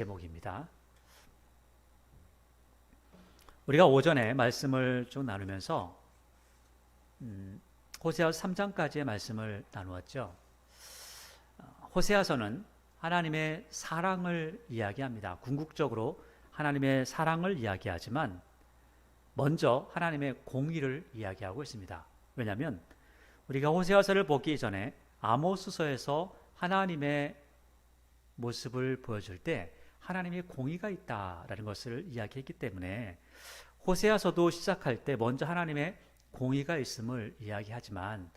제목입니다. 우리가 오전에 말씀을 좀 나누면서 호세아서 3장까지의 말씀을 나누었죠. 호세아서는 하나님의 사랑을 이야기합니다. 궁극적으로 하나님의 사랑을 이야기하지만 먼저 하나님의 공의를 이야기하고 있습니다. 왜냐하면 우리가 호세아서를 보기 전에 아모스서에서 하나님의 모습을 보여줄 때 하나님의 공의가 있다라는 것을 이야기했기 때문에 호세아서도 시작할 때 먼저 하나님의 공의가 있음을 이야기하지만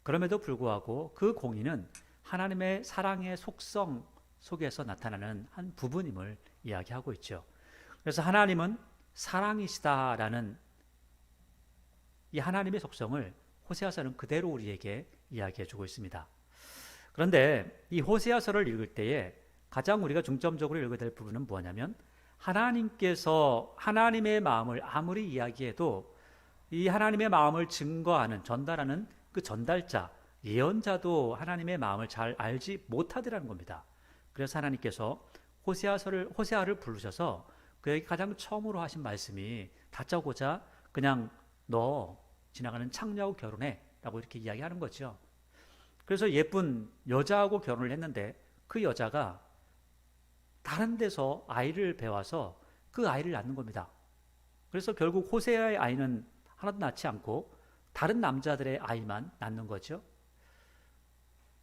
그럼에도 불구하고 그 공의는 하나님의 사랑의 속성 속에서 나타나는 한 부분임을 이야기하고 있죠. 그래서 하나님은 사랑이시다라는 이 하나님의 속성을 호세아서는 그대로 우리에게 이야기해주고 있습니다. 그런데 이 호세아서를 읽을 때에 가장 우리가 중점적으로 읽어야 될 부분은 뭐냐면 하나님께서 하나님의 마음을 아무리 이야기해도 이 하나님의 마음을 증거하는 전달하는 그 전달자 예언자도 하나님의 마음을 잘 알지 못하더라는 겁니다. 그래서 하나님께서 호세아를 부르셔서 그에게 가장 처음으로 하신 말씀이 다짜고짜 그냥 너 지나가는 창녀하고 결혼해 라고 이렇게 이야기하는 거죠. 그래서 예쁜 여자하고 결혼을 했는데 그 여자가 다른 데서 아이를 배워서 그 아이를 낳는 겁니다. 그래서 결국 호세아의 아이는 하나도 낳지 않고 다른 남자들의 아이만 낳는 거죠.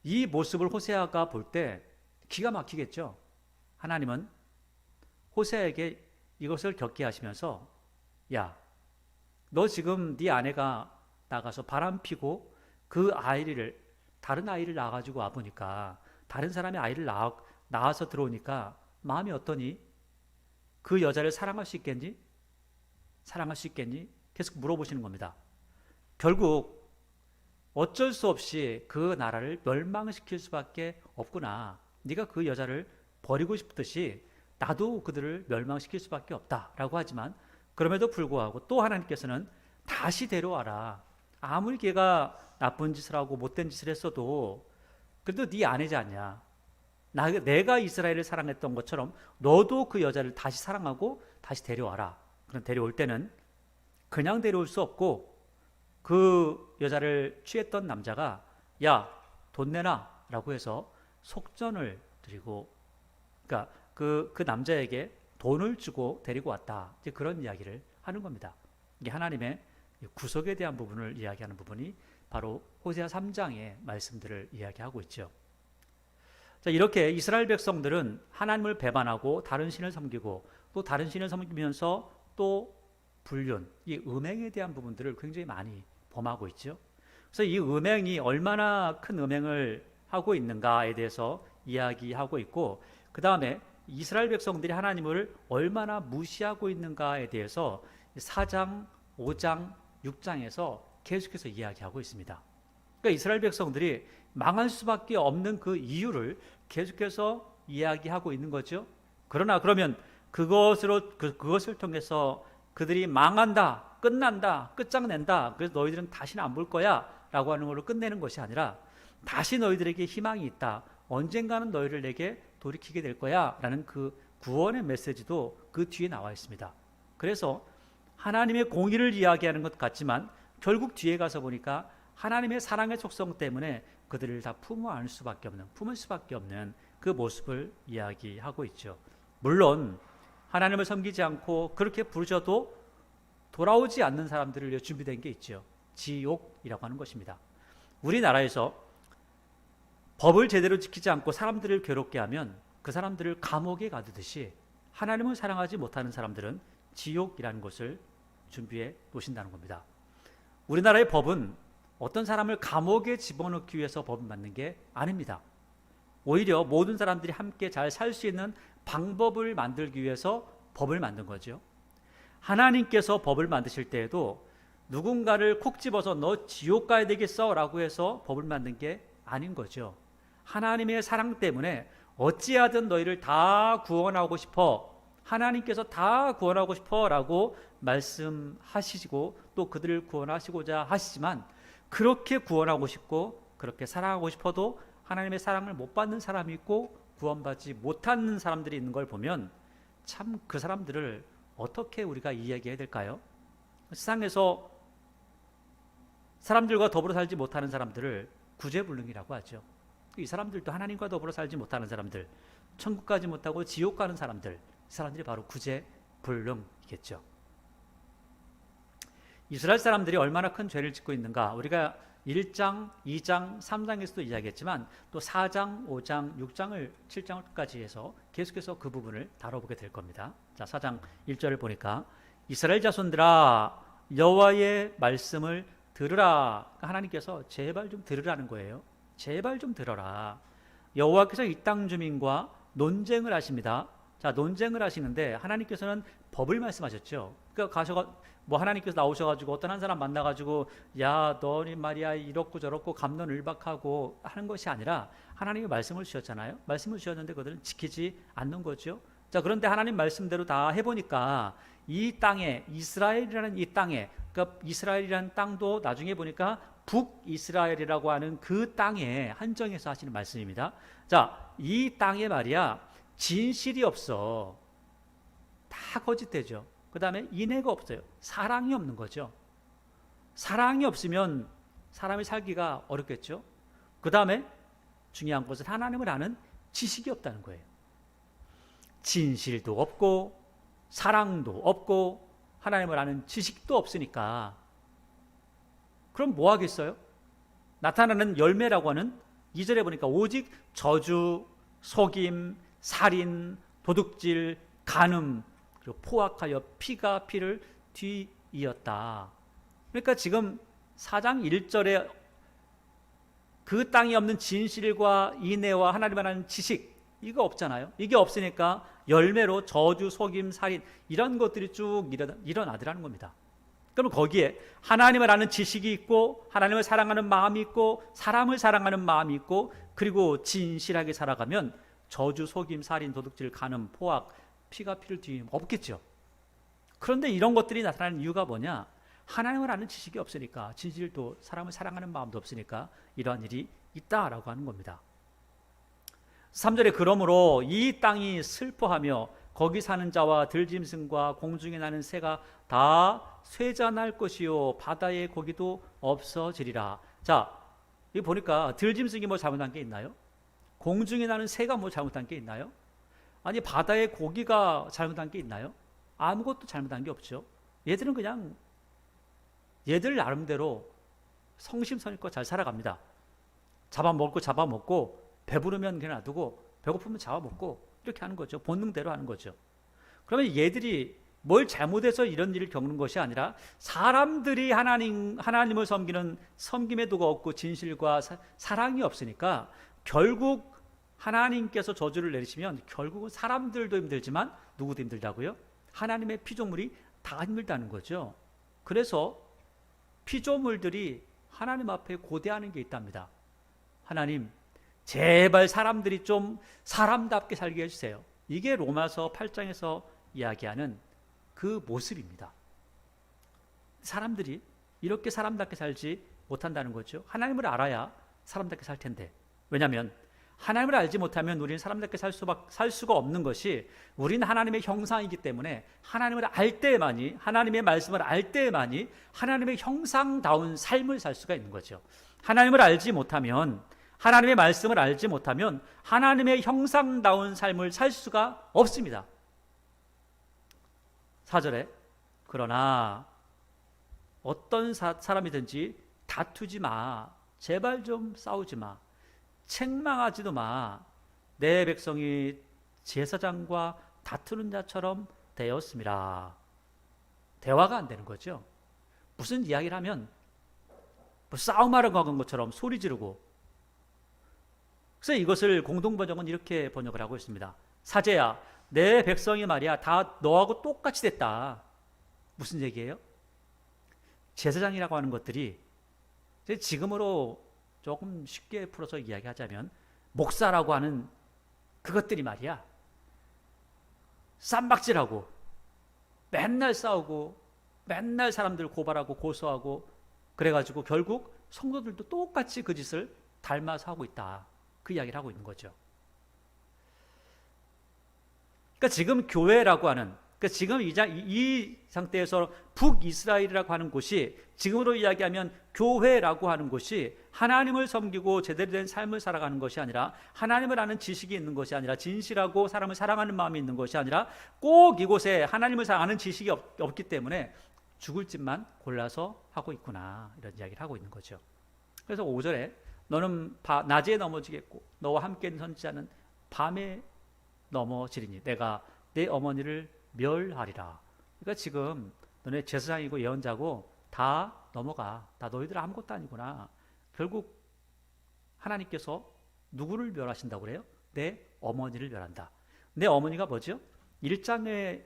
이 모습을 호세아가 볼 때 기가 막히겠죠. 하나님은 호세아에게 이것을 겪게 하시면서 야, 너 지금 네 아내가 나가서 바람 피고 그 아이를 다른 아이를 낳아가지고 와보니까 다른 사람의 아이를 낳아서 들어오니까 마음이 어떠니? 그 여자를 사랑할 수 있겠니? 사랑할 수 있겠니? 계속 물어보시는 겁니다. 결국 어쩔 수 없이 그 나라를 멸망시킬 수밖에 없구나. 네가 그 여자를 버리고 싶듯이 나도 그들을 멸망시킬 수밖에 없다라고 하지만 그럼에도 불구하고 또 하나님께서는 다시 데려와라. 아무리 걔가 나쁜 짓을 하고 못된 짓을 했어도 그래도 네 아내지 않냐. 내가 이스라엘을 사랑했던 것처럼 너도 그 여자를 다시 사랑하고 다시 데려와라. 그럼 데려올 때는 그냥 데려올 수 없고 그 여자를 취했던 남자가 야, 돈 내놔 라고 해서 속전을 드리고 그러니까 그 남자에게 돈을 주고 데리고 왔다. 이제 그런 이야기를 하는 겁니다. 이게 하나님의 구속에 대한 부분을 이야기하는 부분이 바로 호세아 3장의 말씀들을 이야기하고 있죠. 자, 이렇게 이스라엘 백성들은 하나님을 배반하고 다른 신을 섬기고 또 다른 신을 섬기면서 또 불륜, 이 음행에 대한 부분들을 굉장히 많이 범하고 있죠. 그래서 이 음행이 얼마나 큰 음행을 하고 있는가에 대해서 이야기하고 있고 그 다음에 이스라엘 백성들이 하나님을 얼마나 무시하고 있는가에 대해서 4장, 5장, 6장에서 계속해서 이야기하고 있습니다. 그러니까 이스라엘 백성들이 망할 수밖에 없는 그 이유를 계속해서 이야기하고 있는 거죠. 그러나 그러면 그것을 통해서 그들이 망한다, 끝난다, 끝장낸다. 그래서 너희들은 다시는 안 볼 거야 라고 하는 걸로 끝내는 것이 아니라 다시 너희들에게 희망이 있다. 언젠가는 너희를 내게 돌이키게 될 거야 라는 그 구원의 메시지도 그 뒤에 나와 있습니다. 그래서 하나님의 공의를 이야기하는 것 같지만 결국 뒤에 가서 보니까 하나님의 사랑의 속성 때문에 그들을 다 품을 수밖에 없는 그 모습을 이야기하고 있죠. 물론 하나님을 섬기지 않고 그렇게 부르셔도 돌아오지 않는 사람들을 위해 준비된 게 있죠. 지옥이라고 하는 것입니다. 우리나라에서 법을 제대로 지키지 않고 사람들을 괴롭게 하면 그 사람들을 감옥에 가두듯이 하나님을 사랑하지 못하는 사람들은 지옥이라는 것을 준비해 놓으신다는 겁니다. 우리나라의 법은 어떤 사람을 감옥에 집어넣기 위해서 법을 만든 게 아닙니다. 오히려 모든 사람들이 함께 잘 살 수 있는 방법을 만들기 위해서 법을 만든 거죠. 하나님께서 법을 만드실 때에도 누군가를 콕 집어서 너 지옥 가야 되겠어 라고 해서 법을 만든 게 아닌 거죠. 하나님의 사랑 때문에 어찌하든 너희를 다 구원하고 싶어, 하나님께서 다 구원하고 싶어 라고 말씀하시고 또 그들을 구원하시고자 하시지만 그렇게 구원하고 싶고 그렇게 사랑하고 싶어도 하나님의 사랑을 못 받는 사람이 있고 구원받지 못하는 사람들이 있는 걸 보면 참 그 사람들을 어떻게 우리가 이야기해야 될까요? 세상에서 사람들과 더불어 살지 못하는 사람들을 구제불능이라고 하죠. 이 사람들도 하나님과 더불어 살지 못하는 사람들, 천국 가지 못하고 지옥 가는 사람들, 이 사람들이 바로 구제불능이겠죠. 이스라엘 사람들이 얼마나 큰 죄를 짓고 있는가, 우리가 1장, 2장, 3장에서도 이야기했지만 또 4장, 5장, 6장을 7장까지 해서 계속해서 그 부분을 다뤄보게 될 겁니다. 자, 4장 1절을 보니까 이스라엘 자손들아 여호와의 말씀을 들으라. 하나님께서 제발 좀 들으라는 거예요. 제발 좀 들어라. 여호와께서 이 땅 주민과 논쟁을 하십니다. 자, 논쟁을 하시는데 하나님께서는 법을 말씀하셨죠. 그러니까 하나님께서 나오셔가지고 어떤 한 사람 만나가지고 야 너니 말이야 이렇고 저렇고 갑론을박하고 하는 것이 아니라 하나님이 말씀을 주셨잖아요. 말씀을 주셨는데 그들은 지키지 않는 거죠. 자, 그런데 하나님 말씀대로 다 해보니까 이 땅에, 이스라엘이라는 이 땅에, 그러니까 이스라엘이라는 땅도 나중에 보니까 북이스라엘이라고 하는 그 땅에 한정해서 하시는 말씀입니다. 자, 이 땅에 말이야 진실이 없어. 다 거짓되죠. 그 다음에 인애가 없어요. 사랑이 없는 거죠. 사랑이 없으면 사람이 살기가 어렵겠죠. 그 다음에 중요한 것은 하나님을 아는 지식이 없다는 거예요. 진실도 없고 사랑도 없고 하나님을 아는 지식도 없으니까 그럼 뭐 하겠어요? 나타나는 열매라고 하는 2절에 보니까 오직 저주, 속임, 살인, 도둑질, 간음, 그리고 포악하여 피가 피를 뒤이었다. 그러니까 지금 4장 1절에 그 땅이 없는 진실과 인애와 하나님을 아는 지식, 이거 없잖아요. 이게 없으니까 열매로 저주, 속임, 살인 이런 것들이 쭉 일어나더라는 겁니다. 그럼 거기에 하나님을 아는 지식이 있고 하나님을 사랑하는 마음이 있고 사람을 사랑하는 마음이 있고 그리고 진실하게 살아가면 저주, 속임, 살인, 도둑질, 간음, 포악, 피가 피를 뒤이면 없겠죠. 그런데 이런 것들이 나타나는 이유가 뭐냐? 하나님을 아는 지식이 없으니까, 진실도 사람을 사랑하는 마음도 없으니까 이러한 일이 있다라고 하는 겁니다. 3절에 그러므로 이 땅이 슬퍼하며 거기 사는 자와 들짐승과 공중에 나는 새가 다 쇠잔할 것이요 바다의 고기도 없어지리라. 자, 여기 보니까 들짐승이 뭐 잘못한 게 있나요? 공중에 나는 새가 뭐 잘못한 게 있나요? 아니 바다의 고기가 잘못한 게 있나요? 아무것도 잘못한 게 없죠. 얘들은 그냥 얘들 나름대로 성심성의껏 잘 살아갑니다. 잡아먹고 배부르면 그냥 놔두고 배고프면 잡아먹고 이렇게 하는 거죠. 본능대로 하는 거죠. 그러면 얘들이 뭘 잘못해서 이런 일을 겪는 것이 아니라 사람들이 하나님을 섬김의 도가 없고 진실과 사랑이 없으니까 결국 하나님께서 저주를 내리시면 결국은 사람들도 힘들지만 누구도 힘들다고요? 하나님의 피조물이 다 힘들다는 거죠. 그래서 피조물들이 하나님 앞에 고대하는 게 있답니다. 하나님, 제발 사람들이 좀 사람답게 살게 해주세요. 이게 로마서 8장에서 이야기하는 그 모습입니다. 사람들이 이렇게 사람답게 살지 못한다는 거죠. 하나님을 알아야 사람답게 살 텐데. 왜냐하면 하나님을 알지 못하면 우리는 사람답게 살 수가 없는 것이 우리는 하나님의 형상이기 때문에 하나님을 알 때만이, 하나님의 말씀을 알 때만이 하나님의 형상다운 삶을 살 수가 있는 거죠. 하나님을 알지 못하면, 하나님의 말씀을 알지 못하면 하나님의 형상다운 삶을 살 수가 없습니다. 4절에 그러나 어떤 사람이든지 다투지 마. 제발 좀 싸우지 마. 책망하지도 마. 내 백성이 제사장과 다투는 자처럼 되었습니다. 대화가 안 되는 거죠. 무슨 이야기를 하면 뭐 싸움하러 가는 것처럼 소리 지르고. 그래서 이것을 공동번역은 이렇게 번역을 하고 있습니다. 사제야, 내 백성이 말이야 다 너하고 똑같이 됐다. 무슨 얘기예요? 제사장이라고 하는 것들이 지금으로 조금 쉽게 풀어서 이야기하자면 목사라고 하는 그것들이 말이야 쌈박질하고 맨날 싸우고 맨날 사람들 고발하고 고소하고 그래가지고 결국 성도들도 똑같이 그 짓을 닮아서 하고 있다. 그 이야기를 하고 있는 거죠. 그러니까 지금 교회라고 하는, 그러니까 지금 이 상태에서 북이스라엘이라고 하는 곳이, 지금으로 이야기하면 교회라고 하는 곳이 하나님을 섬기고 제대로 된 삶을 살아가는 것이 아니라, 하나님을 아는 지식이 있는 것이 아니라, 진실하고 사람을 사랑하는 마음이 있는 것이 아니라, 꼭 이곳에 하나님을 아는 지식이 없기 때문에 죽을 짓만 골라서 하고 있구나, 이런 이야기를 하고 있는 거죠. 그래서 5절에 너는 낮에 넘어지겠고 너와 함께 있는 선지자는 밤에 넘어지리니 내가 내 어머니를 멸하리라. 그러니까 지금 너네 제사장이고 예언자고 다 넘어가. 다 너희들 아무것도 아니구나. 결국 하나님께서 누구를 멸하신다고 그래요? 내 어머니를 멸한다. 내 어머니가 뭐죠? 1장의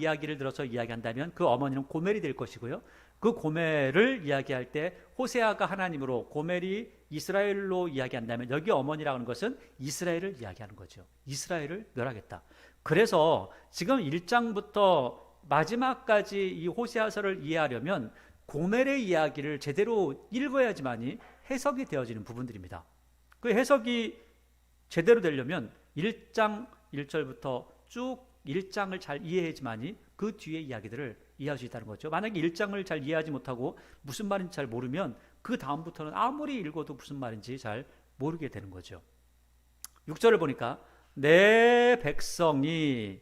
이야기를 들어서 이야기한다면 그 어머니는 고멜이 될 것이고요. 그 고멜을 이야기할 때 호세아가 하나님으로, 고멜이 이스라엘로 이야기한다면 여기 어머니라고 하는 것은 이스라엘을 이야기하는 거죠. 이스라엘을 멸하겠다. 그래서 지금 1장부터 마지막까지 이 호세아서를 이해하려면 고멜의 이야기를 제대로 읽어야지만이 해석이 되어지는 부분들입니다. 그 해석이 제대로 되려면 1장 1절부터 쭉 1장을 잘 이해해야지만이 그 뒤의 이야기들을 이해할 수 있다는 거죠. 만약에 1장을 잘 이해하지 못하고 무슨 말인지 잘 모르면 그 다음부터는 아무리 읽어도 무슨 말인지 잘 모르게 되는 거죠. 6절을 보니까 내 백성이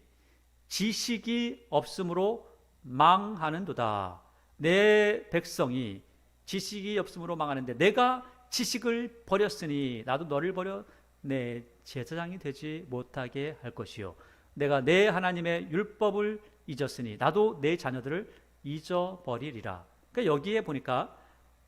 지식이 없으므로 망하는도다. 내 백성이 지식이 없으므로 망하는데 내가 지식을 버렸으니 나도 너를 버려 내 제사장이 되지 못하게 할 것이요. 내가 내 하나님의 율법을 잊었으니 나도 내 자녀들을 잊어버리리라. 그러니까 여기에 보니까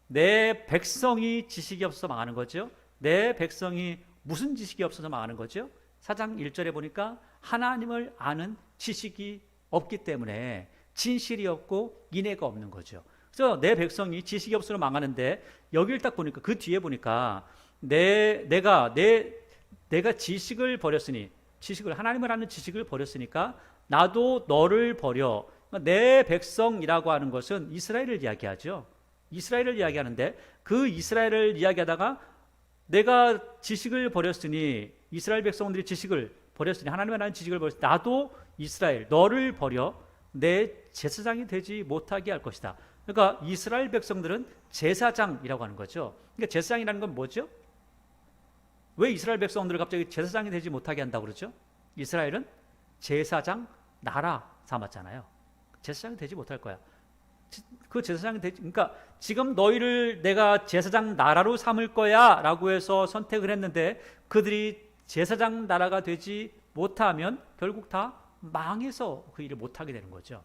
내 백성이 지식이 없어서 망하는 거죠. 내 백성이 무슨 지식이 없어서 망하는 거죠? 4장 1절에 보니까 하나님을 아는 지식이 없기 때문에 진실이 없고 인애가 없는 거죠. 그래서 내 백성이 지식이 없어서 망하는데 여기를 딱 보니까 그 뒤에 보니까 내가 지식을 버렸으니, 지식을, 하나님을 아는 지식을 버렸으니까 나도 너를 버려. 내 백성이라고 하는 것은 이스라엘을 이야기하죠. 이스라엘을 이야기하는데 그 이스라엘을 이야기하다가 내가 지식을 버렸으니, 이스라엘 백성들이 지식을 버렸으니, 하나님을 아는 지식을 버렸으니 나도 이스라엘 너를 버려 내 제사장이 되지 못하게 할 것이다. 그러니까 이스라엘 백성들은 제사장이라고 하는 거죠. 그러니까 제사장이라는 건 뭐죠? 왜 이스라엘 백성들을 갑자기 제사장이 되지 못하게 한다고 그러죠? 이스라엘은 제사장 나라 삼았잖아요. 제사장이 되지 못할 거야. 그 제사장이 되지, 그러니까 지금 너희를 내가 제사장 나라로 삼을 거야 라고 해서 선택을 했는데 그들이 제사장 나라가 되지 못하면 결국 다 망해서 그 일을 못하게 되는 거죠.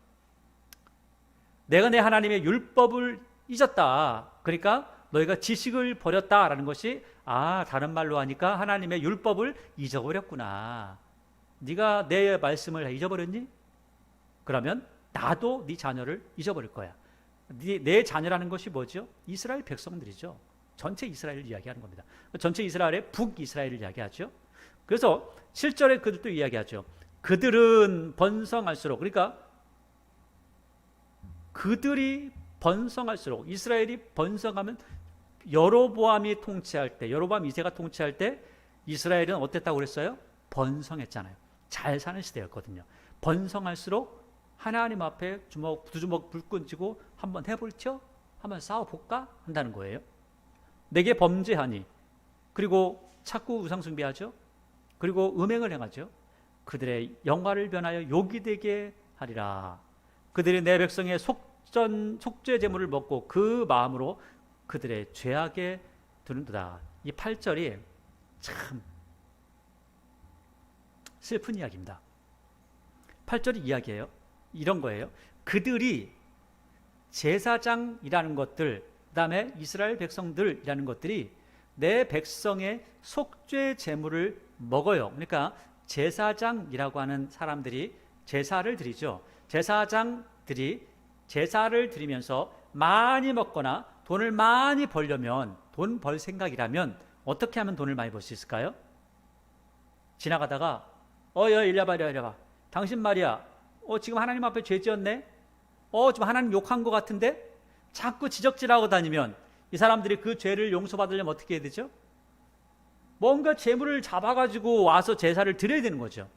내가 내 하나님의 율법을 잊었다. 그러니까 너희가 지식을 버렸다라는 것이, 다른 말로 하니까 하나님의 율법을 잊어버렸구나. 네가 내 말씀을 잊어버렸니? 그러면 나도 네 자녀를 잊어버릴 거야. 내 자녀라는 것이 뭐죠? 이스라엘 백성들이죠. 전체 이스라엘을 이야기하는 겁니다. 전체 이스라엘의 북이스라엘을 이야기하죠. 그래서 7절에 그들도 이야기하죠. 그들은 번성할수록, 그러니까 그들이 번성할수록, 이스라엘이 번성하면 여로보암이 통치할 때, 여로보암 2세가 통치할 때 이스라엘은 어땠다고 그랬어요? 번성했잖아요. 잘 사는 시대였거든요. 번성할수록 하나님 앞에 두 주먹 불끈 쥐고 한번 해볼죠? 한번 싸워볼까? 한다는 거예요. 내게 범죄하니, 그리고 자꾸 우상 숭배하죠. 그리고 음행을 행하죠. 그들의 영화를 변하여 욕이 되게 하리라. 그들이 내 백성의 속죄 제물을 먹고 그 마음으로 그들의 죄악에 두는도다. 이 8절이 참 슬픈 이야기입니다. 8절이 이야기예요. 이런 거예요. 그들이 제사장이라는 것들, 그 다음에 이스라엘 백성들이라는 것들이 내 백성의 속죄 제물을 먹어요. 그러니까 제사장이라고 하는 사람들이 제사를 드리죠. 제사장들이 제사를 드리면서 많이 먹거나 돈을 많이 벌려면, 돈 벌 생각이라면 어떻게 하면 돈을 많이 벌 수 있을까요? 지나가다가 야, 이리 와봐. 당신 말이야, 지금 하나님 앞에 죄 지었네? 지금 하나님 욕한 것 같은데? 자꾸 지적질하고 다니면 이 사람들이 그 죄를 용서받으려면 어떻게 해야 되죠? 뭔가 재물을 잡아가지고 와서 제사를 드려야 되는 거죠.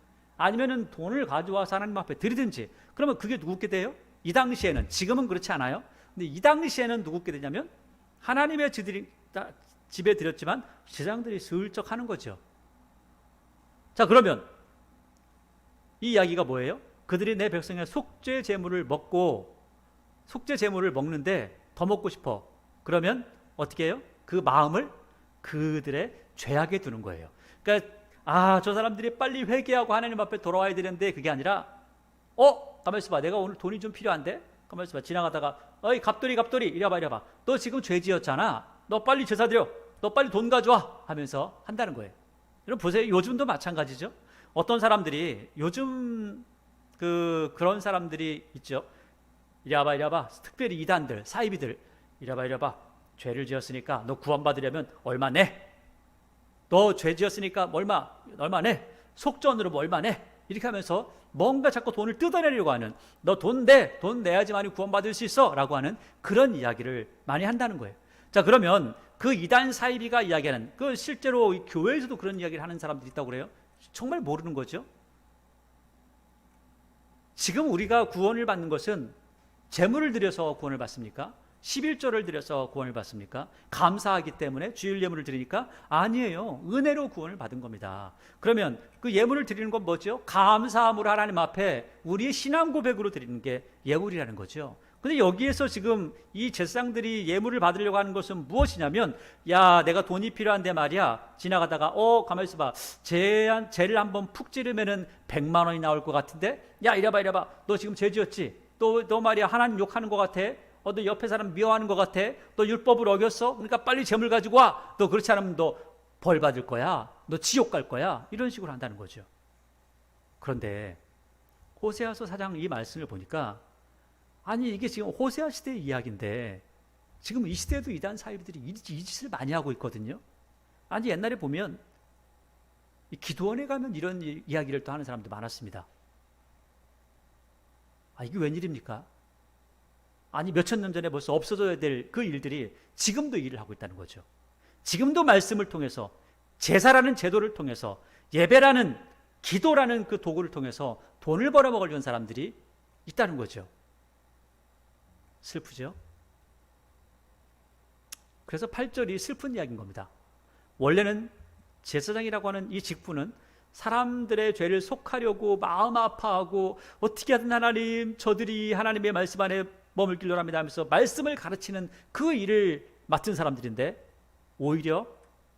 아니면은 돈을 가져와서 하나님 앞에 드리든지, 그러면 그게 누구께 돼요? 이 당시에는, 지금은 그렇지 않아요. 근데 이 당시에는 누구께 되냐면 하나님의 집에 드렸지만 제사장들이 슬쩍 하는 거죠. 자, 그러면 이 이야기가 뭐예요? 그들이 내 백성의 속죄 제물을 먹고, 속죄 제물을 먹는데 더 먹고 싶어. 그러면 어떻게 해요? 그 마음을 그들의 죄악에 두는 거예요. 그러니까 저 사람들이 빨리 회개하고 하나님 앞에 돌아와야 되는데, 그게 아니라 가만 있어봐, 내가 오늘 돈이 좀 필요한데, 가만 있어봐, 지나가다가 어이 갑돌이 이래봐, 너 지금 죄 지었잖아, 너 빨리 제사 드려, 너 빨리 돈 가져와 하면서 한다는 거예요. 여러분 보세요, 요즘도 마찬가지죠. 어떤 사람들이 요즘 그런 사람들이 있죠. 이래봐, 특별히 이단들, 사이비들, 이래봐, 죄를 지었으니까 너 구원받으려면 얼마 내? 너 죄 지었으니까 얼마 내? 속전으로 뭐 얼마 내? 이렇게 하면서 뭔가 자꾸 돈을 뜯어내려고 하는, 너 돈 내! 돈 내야지만이 구원받을 수 있어! 라고 하는 그런 이야기를 많이 한다는 거예요. 자, 그러면 그 이단 사이비가 이야기하는, 그 실제로 교회에서도 그런 이야기를 하는 사람들이 있다고 그래요. 정말 모르는 거죠. 지금 우리가 구원을 받는 것은 제물을 드려서 구원을 받습니까? 11조를 드려서 구원을 받습니까? 감사하기 때문에 주일 예물을 드리니까? 아니에요. 은혜로 구원을 받은 겁니다. 그러면 그 예물을 드리는 건 뭐죠? 감사함으로 하나님 앞에 우리의 신앙 고백으로 드리는 게 예물이라는 거죠. 근데 여기에서 지금 이 제사장들이 예물을 받으려고 하는 것은 무엇이냐면, 야, 내가 돈이 필요한데 말이야, 지나가다가 가만히 있어봐, 죄를 한번 푹 찌르면은 100만 원이 나올 것 같은데, 야, 이래봐, 너 지금 죄 지었지? 너 말이야 하나님 욕하는 것 같아? 너 옆에 사람 미워하는 것 같아? 너 율법을 어겼어? 그러니까 빨리 재물 가지고 와. 너 그렇지 않으면 너 벌 받을 거야. 너 지옥 갈 거야. 이런 식으로 한다는 거죠. 그런데 호세아서 4장 이 말씀을 보니까, 아니 이게 지금 호세아 시대의 이야기인데 지금 이 시대에도 이단 사이비들이 이 짓을 많이 하고 있거든요. 아니 옛날에 보면 기도원에 가면 이런 이야기를 또 하는 사람도 많았습니다. 이게 웬일입니까? 아니 몇천 년 전에 벌써 없어져야 될 그 일들이 지금도 일을 하고 있다는 거죠. 지금도 말씀을 통해서, 제사라는 제도를 통해서, 예배라는, 기도라는 그 도구를 통해서 돈을 벌어먹으려는 사람들이 있다는 거죠. 슬프죠? 그래서 8절이 슬픈 이야기인 겁니다. 원래는 제사장이라고 하는 이 직분은 사람들의 죄를 속하려고 마음 아파하고 어떻게 하든 하나님, 저들이 하나님의 말씀 안에 머물기를 합니다 하면서 말씀을 가르치는 그 일을 맡은 사람들인데, 오히려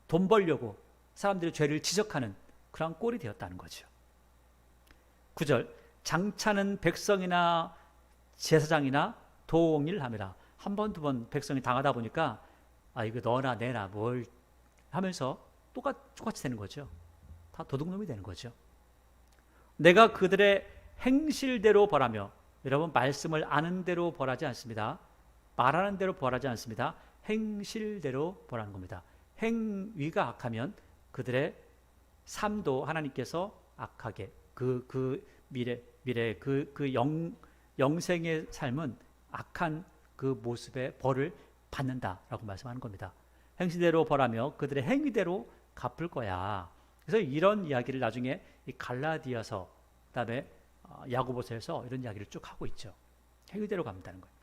돈 벌려고 사람들의 죄를 지적하는 그런 꼴이 되었다는 거죠. 9절, 장차는 백성이나 제사장이나 동일함이라. 한 번, 두 번 백성이 당하다 보니까 이거 너나 내나 뭘 하면서 똑같이 되는 거죠. 다 도둑놈이 되는 거죠. 내가 그들의 행실대로 벌하며, 여러분 말씀을 아는 대로 벌하지 않습니다. 말하는 대로 벌하지 않습니다. 행실대로 벌하는 겁니다. 행위가 악하면 그들의 삶도 하나님께서 악하게, 영생의 삶은 악한 그 모습의 벌을 받는다라고 말씀하는 겁니다. 행실대로 벌하며 그들의 행위대로 갚을 거야. 그래서 이런 이야기를 나중에 이 갈라디아서, 그다음에 야고보서에서 이런 이야기를 쭉 하고 있죠. 행위대로 갚는다는 거예요.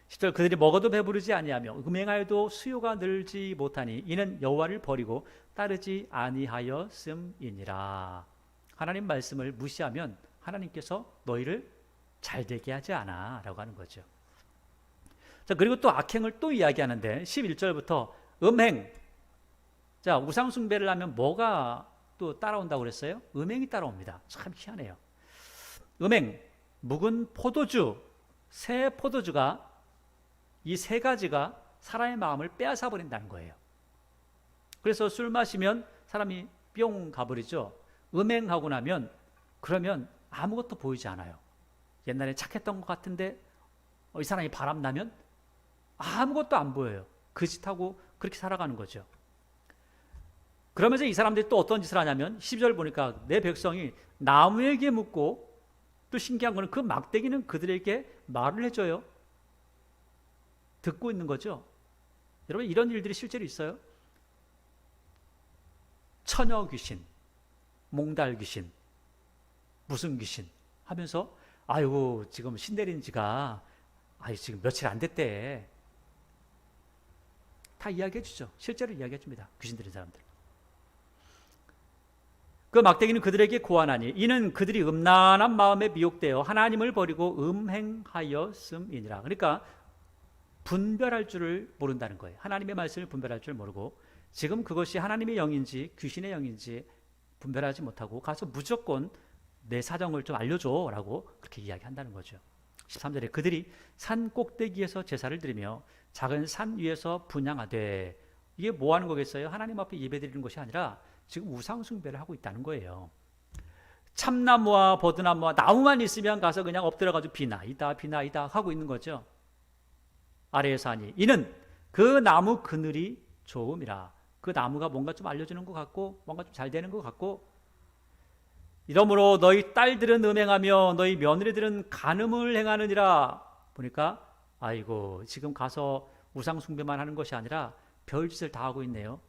10절, 그들이 먹어도 배부르지 아니하며 음행하여도 수요가 늘지 못하니 이는 여호와를 버리고 따르지 아니하였음이니라. 하나님 말씀을 무시하면 하나님께서 너희를 잘되게 하지 않아 라고 하는 거죠. 자, 그리고 또 악행을 또 이야기하는데 11절부터 음행. 자, 우상 숭배를 하면 뭐가 또 따라온다고 그랬어요? 음행이 따라옵니다. 참 희한해요. 음행, 묵은 포도주, 새 포도주가, 이 세 가지가 사람의 마음을 빼앗아 버린다는 거예요. 그래서 술 마시면 사람이 뿅 가버리죠. 음행하고 나면 그러면 아무것도 보이지 않아요. 옛날에 착했던 것 같은데 이 사람이 바람나면 아무것도 안 보여요. 그 짓하고 그렇게 살아가는 거죠. 그러면서 이 사람들이 또 어떤 짓을 하냐면 12절 보니까 내 백성이 나무에게 묻고, 또 신기한 거는 그 막대기는 그들에게 말을 해줘요. 듣고 있는 거죠. 여러분 이런 일들이 실제로 있어요. 처녀 귀신, 몽달 귀신, 무슨 귀신 하면서 아이고 지금 신 내린 지가 지금 며칠 안 됐대. 다 이야기해 주죠. 실제로 이야기해 줍니다. 귀신 들린 사람들. 그 막대기는 그들에게 고하나니 이는 그들이 음란한 마음에 미혹되어 하나님을 버리고 음행하였음이니라. 그러니까 분별할 줄을 모른다는 거예요. 하나님의 말씀을 분별할 줄 모르고 지금 그것이 하나님의 영인지 귀신의 영인지 분별하지 못하고 가서 무조건 내 사정을 좀 알려줘 라고 그렇게 이야기한다는 거죠. 13절에 그들이 산 꼭대기에서 제사를 드리며 작은 산 위에서 분향하되, 이게 뭐 하는 거겠어요? 하나님 앞에 예배드리는 것이 아니라 지금 우상 숭배를 하고 있다는 거예요. 참나무와 버드나무와 나무만 있으면 가서 그냥 엎드려가지고 비나이다 하고 있는 거죠. 아래에서 하니 이는 그 나무 그늘이 좋음이라. 그 나무가 뭔가 좀 알려주는 것 같고 뭔가 좀 잘 되는 것 같고, 이러므로 너희 딸들은 음행하며 너희 며느리들은 간음을 행하느니라. 보니까 아이고 지금 가서 우상 숭배만 하는 것이 아니라 별짓을 다 하고 있네요.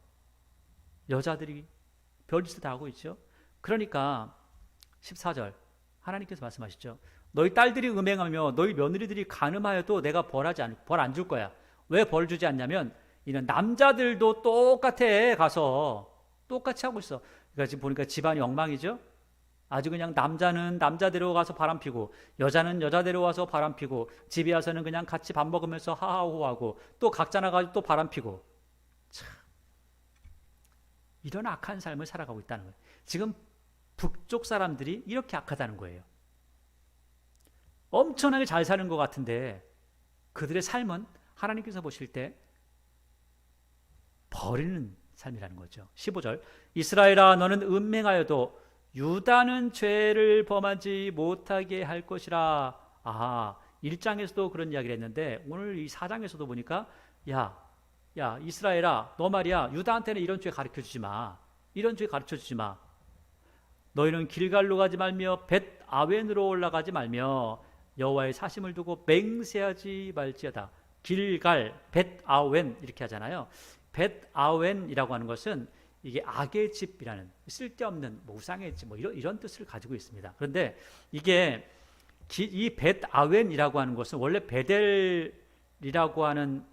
여자들이 별짓을 다 하고 있죠. 그러니까 14절 하나님께서 말씀하시죠. 너희 딸들이 음행하며 너희 며느리들이 간음하여도 내가 벌 안 줄 거야. 왜 벌 주지 않냐면 이는 남자들도 똑같아. 가서 똑같이 하고 있어. 그러니까 지금 보니까 집안이 엉망이죠. 아주 그냥 남자는 남자대로 가서 바람 피고 여자는 여자대로 와서 바람 피고 집에 와서는 그냥 같이 밥 먹으면서 하하호하고 또 각자 나가지고 또 바람 피고, 참 이런 악한 삶을 살아가고 있다는 거예요. 지금 북쪽 사람들이 이렇게 악하다는 거예요. 엄청나게 잘 사는 것 같은데 그들의 삶은 하나님께서 보실 때 버리는 삶이라는 거죠. 15절 이스라엘아 너는 음행하여도 유다는 죄를 범하지 못하게 할 것이라. 1장에서도 그런 이야기를 했는데 오늘 이 4장에서도 보니까 야 이스라엘아 너 말이야 유다한테는 이런 죄 가르쳐주지 마. 이런 죄 가르쳐주지 마. 너희는 길갈로 가지 말며 벳 아웬으로 올라가지 말며 여호와의 사심을 두고 맹세하지 말지어다. 길갈, 벳 아웬 이렇게 하잖아요. 벳 아웬이라고 하는 것은 이게 악의 집이라는 쓸데없는 우상의 집 이런 뜻을 가지고 있습니다. 그런데 이게 이 벳 아웬이라고 하는 것은 원래 베델이라고 하는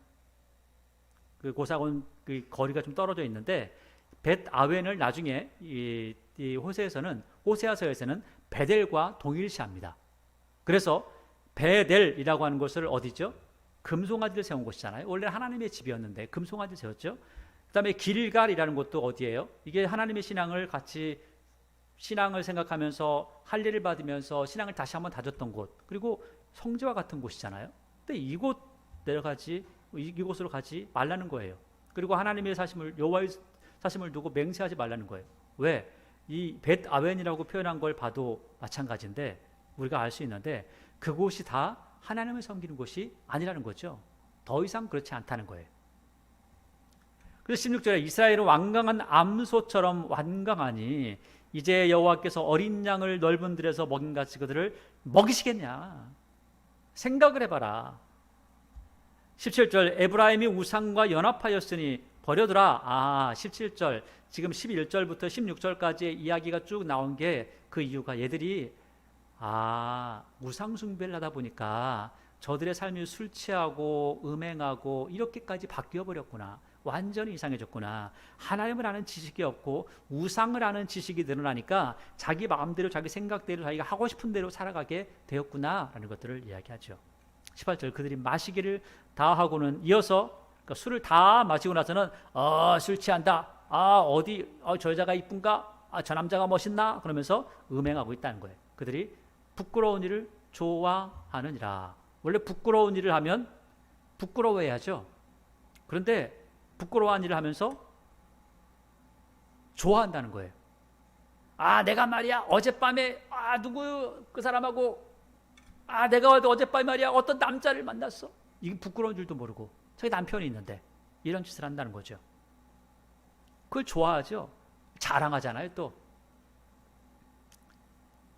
그 곳하고는 그 거리가 좀 떨어져 있는데 벳 아웬을 나중에 이 호세아서에서는 베델과 동일시합니다. 그래서 베델이라고 하는 것을 어디죠? 금송아지를 세운 곳이잖아요. 원래 하나님의 집이었는데 금송아지를 세웠죠. 그 다음에 길갈이라는 곳도 어디예요? 이게 하나님의 신앙을 생각하면서 할례를 받으면서 신앙을 다시 한번 다졌던 곳, 그리고 성지와 같은 곳이잖아요. 근데 이곳으로 가지 말라는 거예요. 그리고 하나님의 사심을, 여호와의 사심을 두고 맹세하지 말라는 거예요. 왜? 이 벳 아웬이라고 표현한 걸 봐도 마찬가지인데 우리가 알 수 있는데 그곳이 다 하나님을 섬기는 곳이 아니라는 거죠. 더 이상 그렇지 않다는 거예요. 그래서 16절에 이스라엘은 완강한 암소처럼 완강하니 이제 여호와께서 어린 양을 넓은 들에서 먹인같이 그들을 먹이시겠냐. 생각을 해봐라. 17절 에브라임이 우상과 연합하였으니 버려두라. 17절 지금 11절부터 16절까지의 이야기가 쭉 나온 게 그 이유가 얘들이 우상 숭배를 하다 보니까 저들의 삶이 술 취하고 음행하고 이렇게까지 바뀌어 버렸구나. 완전히 이상해졌구나. 하나님을 아는 지식이 없고 우상을 아는 지식이 늘어나니까 자기 마음대로 자기 생각대로 자기가 하고 싶은 대로 살아가게 되었구나 라는 것들을 이야기하죠. 18절 그들이 마시기를 다 하고는 이어서 그러니까 술을 다 마시고 나서는 술 취한다. 저 여자가 이쁜가? 저 남자가 멋있나? 그러면서 음행하고 있다는 거예요. 그들이 부끄러운 일을 좋아하느니라. 원래 부끄러운 일을 하면 부끄러워해야죠. 그런데 부끄러워한 일을 하면서 좋아한다는 거예요. 내가 말이야 어젯밤에 누구 그 사람하고 내가 어젯밤에 말이야 어떤 남자를 만났어. 이게 부끄러운 줄도 모르고 자기 남편이 있는데 이런 짓을 한다는 거죠. 그걸 좋아하죠. 자랑하잖아요 또.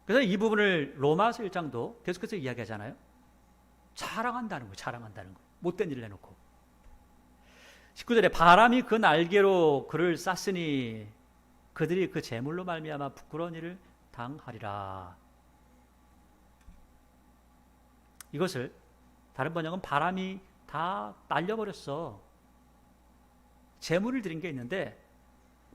그래서 이 부분을 로마서 1장도 계속해서 이야기하잖아요. 자랑한다는 거예요. 자랑한다는 거. 못된 일을 해놓고. 19절에 바람이 그 날개로 그를 쌌으니 그들이 그 재물로 말미암아 부끄러운 일을 당하리라. 이것을 다른 번역은 바람이 다 날려버렸어. 제물을 드린 게 있는데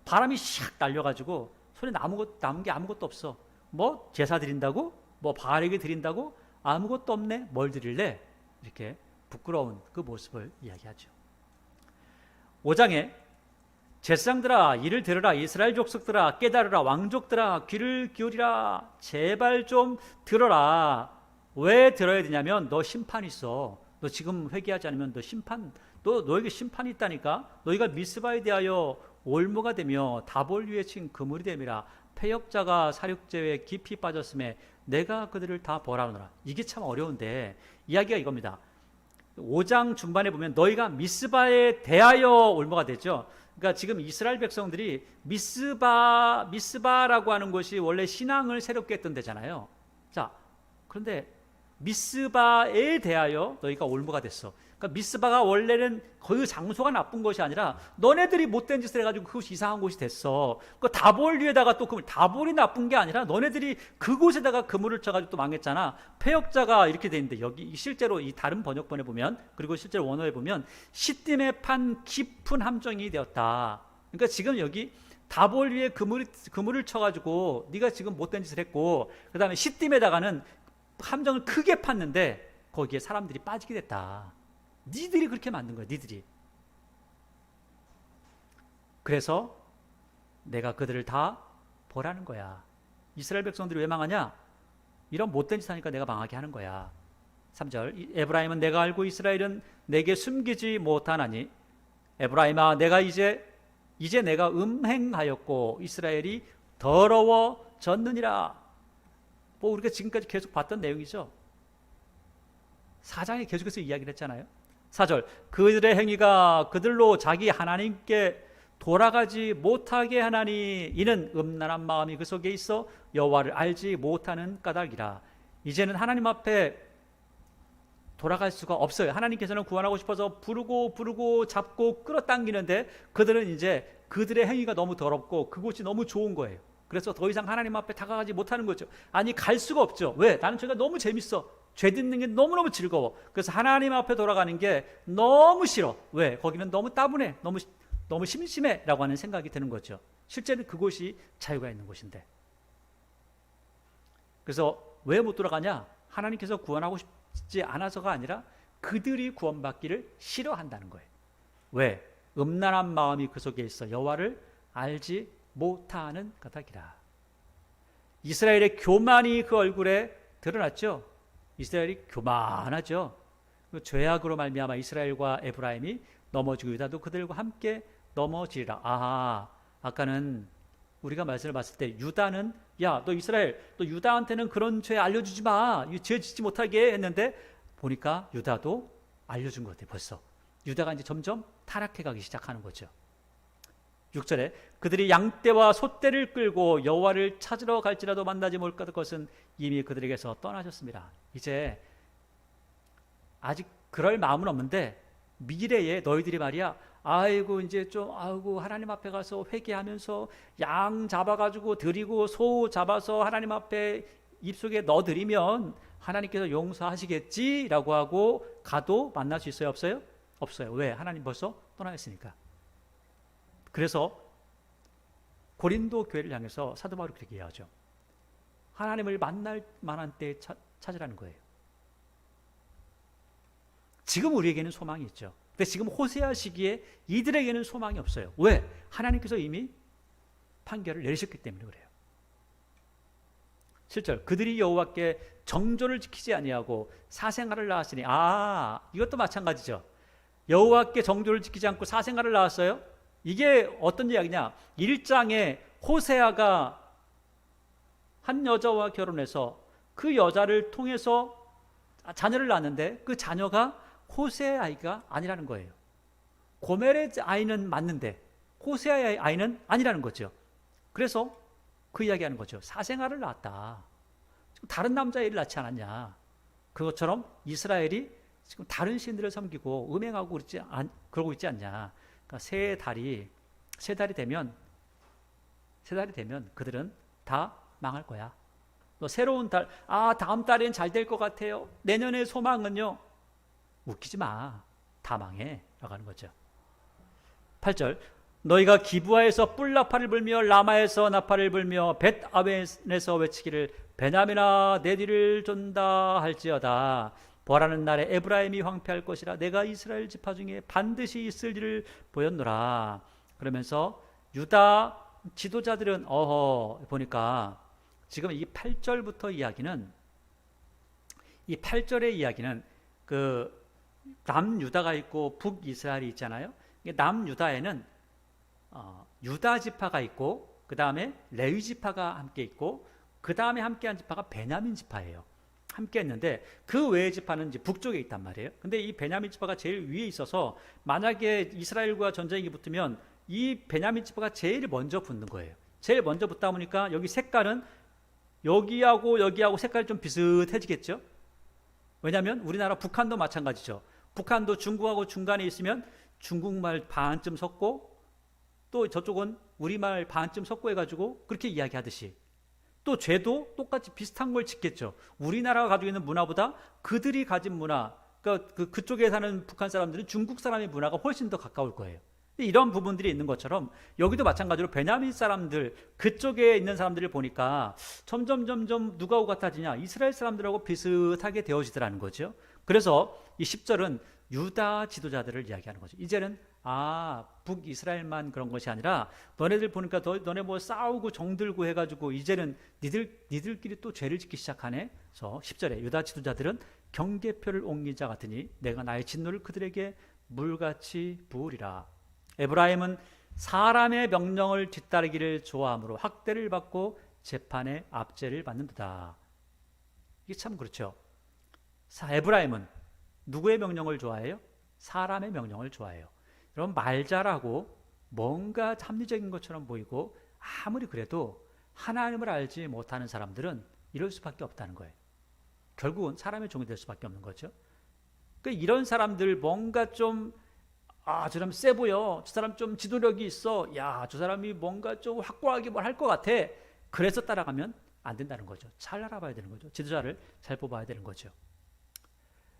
바람이 샥 날려가지고 손에 남은 게 아무것도 없어. 뭐 제사 드린다고? 뭐 바알에게 드린다고? 아무것도 없네. 뭘 드릴래? 이렇게 부끄러운 그 모습을 이야기하죠. 5장에 제사장들아 이를 들으라, 이스라엘 족속들아 깨달으라, 왕족들아 귀를 기울이라, 제발 좀 들어라. 왜 들어야 되냐면 너 심판이 있어. 너 지금 회개하지 않으면 너에게 심판이 있다니까. 너희가 미스바에 대하여 올무가 되며 다볼 위에 친 그물이 됨이라. 패역자가 사륙제에 깊이 빠졌음에 내가 그들을 다 벌하노라. 이게 참 어려운데 이야기가 이겁니다. 5장 중반에 보면 너희가 미스바에 대하여 올무가 되죠. 그러니까 지금 이스라엘 백성들이 미스바라고 하는 것이 원래 신앙을 새롭게 했던 데잖아요. 자, 그런데 미스바에 대하여 너희가 올무가 됐어. 그러니까 미스바가 원래는 그 장소가 나쁜 것이 아니라 너네들이 못된 짓을 해가지고 그것이 이상한 곳이 됐어. 그 다볼 위에다가 또 그물, 다볼이 나쁜 게 아니라 너네들이 그곳에다가 그물을 쳐가지고 또 망했잖아. 패역자가 이렇게 돼 있는데 여기 실제로 이 다른 번역본에 보면, 그리고 실제로 원어에 보면 시딤에 판 깊은 함정이 되었다. 그러니까 지금 여기 다볼 위에 그물을 쳐가지고 네가 지금 못된 짓을 했고, 그 다음에 시딤에다가는 함정을 크게 팠는데 거기에 사람들이 빠지게 됐다. 니들이 그렇게 만든 거야. 니들이. 그래서 내가 그들을 다 벌하는 거야. 이스라엘 백성들이 왜 망하냐? 이런 못된 짓 하니까 내가 망하게 하는 거야. 3절 에브라임은 내가 알고 이스라엘은 내게 숨기지 못하나니 에브라임아 내가 이제 내가 음행하였고 이스라엘이 더러워졌느니라. 뭐 우리가 지금까지 계속 봤던 내용이죠. 4장에 계속해서 이야기를 했잖아요. 4절 그들의 행위가 그들로 자기 하나님께 돌아가지 못하게 하나니 이는 음란한 마음이 그 속에 있어 여호와를 알지 못하는 까닭이라. 이제는 하나님 앞에 돌아갈 수가 없어요. 하나님께서는 구원하고 싶어서 부르고 잡고 끌어당기는데 그들은 이제 그들의 행위가 너무 더럽고 그곳이 너무 좋은 거예요. 그래서 더 이상 하나님 앞에 다가가지 못하는 거죠. 아니 갈 수가 없죠. 왜? 나는 저희가 너무 재밌어. 죄 짓는 게 너무너무 즐거워. 그래서 하나님 앞에 돌아가는 게 너무 싫어. 왜? 거기는 너무 따분해. 너무 심심해 라고 하는 생각이 드는 거죠. 실제는 그곳이 자유가 있는 곳인데. 그래서 왜 못 돌아가냐? 하나님께서 구원하고 싶지 않아서가 아니라 그들이 구원받기를 싫어한다는 거예요. 왜? 음란한 마음이 그 속에 있어 여호와를 알지 못하는 까닭이라. 이스라엘의 교만이 그 얼굴에 드러났죠. 이스라엘이 교만하죠. 그 죄악으로 말미암아 이스라엘과 에브라임이 넘어지고 유다도 그들과 함께 넘어지리라. 아하, 아까는 우리가 말씀을 봤을 때 유다는 야, 너 이스라엘, 너 유다한테는 그런 죄 알려주지 마. 죄 짓지 못하게 했는데 보니까 유다도 알려준 것 같아요. 벌써 유다가 이제 점점 타락해가기 시작하는 거죠. 6절에 그들이 양떼와 소떼를 끌고 여호와를 찾으러 갈지라도 만나지 못할 것은 이미 그들에게서 떠나셨습니다. 이제 아직 그럴 마음은 없는데 미래에 너희들이 말이야 아이고 이제 좀 아이고 하나님 앞에 가서 회개하면서 양 잡아가지고 드리고 소 잡아서 하나님 앞에 입속에 넣어드리면 하나님께서 용서하시겠지라고 하고 가도 만날 수 있어요? 없어요? 없어요. 왜? 하나님 벌써 떠나셨으니까. 그래서 고린도 교회를 향해서 사도 바울이 그렇게 얘기하죠. 하나님을 만날 만한 때에 찾으라는 거예요. 지금 우리에게는 소망이 있죠. 근데 지금 호세아 시기에 이들에게는 소망이 없어요. 왜? 하나님께서 이미 판결을 내리셨기 때문에 그래요. 7절 그들이 여호와께 정조를 지키지 아니하고 사생활을 낳았으니 이것도 마찬가지죠. 여호와께 정조를 지키지 않고 사생활을 낳았어요. 이게 어떤 이야기냐? 1장에 호세아가 한 여자와 결혼해서 그 여자를 통해서 자녀를 낳았는데 그 자녀가 호세아의 아이가 아니라는 거예요. 고멜의 아이는 맞는데 호세아의 아이는 아니라는 거죠. 그래서 그 이야기하는 거죠. 사생아를 낳았다. 지금 다른 남자애를 낳지 않았냐. 그것처럼 이스라엘이 지금 다른 신들을 섬기고 음행하고 그러고 있지 않냐. 그러니까 세 달이 되면 그들은 다 망할 거야. 또 새로운 달, 다음 달엔 잘 될 것 같아요. 내년의 소망은요. 웃기지 마. 다 망해. 라고 하는 거죠. 8절. 너희가 기브아에서 뿔나팔을 불며 라마에서 나팔을 불며 벳아웬에서 외치기를 베냐민아 내 뒤를 존다 할지어다. 벌하는 날에 에브라임이 황폐할 것이라 내가 이스라엘 지파 중에 반드시 있을 일을 보였노라. 그러면서 유다 지도자들은 보니까 지금 이 8절부터 이야기는, 이 8절의 이야기는 그 남유다가 있고 북이스라엘이 있잖아요. 남유다에는 유다 지파가 있고 그 다음에 레위 지파가 함께 있고 그 다음에 함께한 지파가 베냐민 지파예요. 함께 했는데 그 외의 지파는 이제 북쪽에 있단 말이에요. 근데 이 베냐민 지파가 제일 위에 있어서 만약에 이스라엘과 전쟁이 붙으면 이 베냐민 지파가 제일 먼저 붙는 거예요. 제일 먼저 붙다 보니까 여기 색깔은 여기하고 여기하고 색깔이 좀 비슷해지겠죠. 왜냐하면 우리나라 북한도 마찬가지죠. 북한도 중국하고 중간에 있으면 중국말 반쯤 섞고 또 저쪽은 우리말 반쯤 섞고 해가지고 그렇게 이야기하듯이 또 죄도 똑같이 비슷한 걸 짓겠죠. 우리나라가 가지고 있는 문화보다 그들이 가진 문화, 그러니까 그쪽에 사는 북한 사람들은 중국 사람의 문화가 훨씬 더 가까울 거예요. 이런 부분들이 있는 것처럼 여기도 마찬가지로 베냐민 사람들, 그쪽에 있는 사람들을 보니까 점점 누가하고 같아지냐, 이스라엘 사람들하고 비슷하게 되어지더라는 거죠. 그래서 이 10절은 유다 지도자들을 이야기하는 거죠. 이제는 북이스라엘만 그런 것이 아니라 너네들 보니까 너네 뭐 싸우고 정들고 해가지고 이제는 니들끼리 또 죄를 짓기 시작하네. 그래서 10절에 유다 지도자들은 경계표를 옮긴 자 같으니 내가 나의 진노를 그들에게 물같이 부으리라. 에브라임은 사람의 명령을 뒤따르기를 좋아하므로 학대를 받고 재판에 압제를 받는도다. 이게 참 그렇죠. 에브라임은 누구의 명령을 좋아해요? 사람의 명령을 좋아해요. 여러분, 말 잘하고 뭔가 합리적인 것처럼 보이고 아무리 그래도 하나님을 알지 못하는 사람들은 이럴 수밖에 없다는 거예요. 결국은 사람의 종이 될 수밖에 없는 거죠. 그러니까 이런 사람들 뭔가 좀 저 사람 세 보여, 저 사람 좀 지도력이 있어, 저 사람이 뭔가 좀 확고하게 뭘 할 것 같아, 그래서 따라가면 안 된다는 거죠. 잘 알아봐야 되는 거죠. 지도자를 잘 뽑아야 되는 거죠.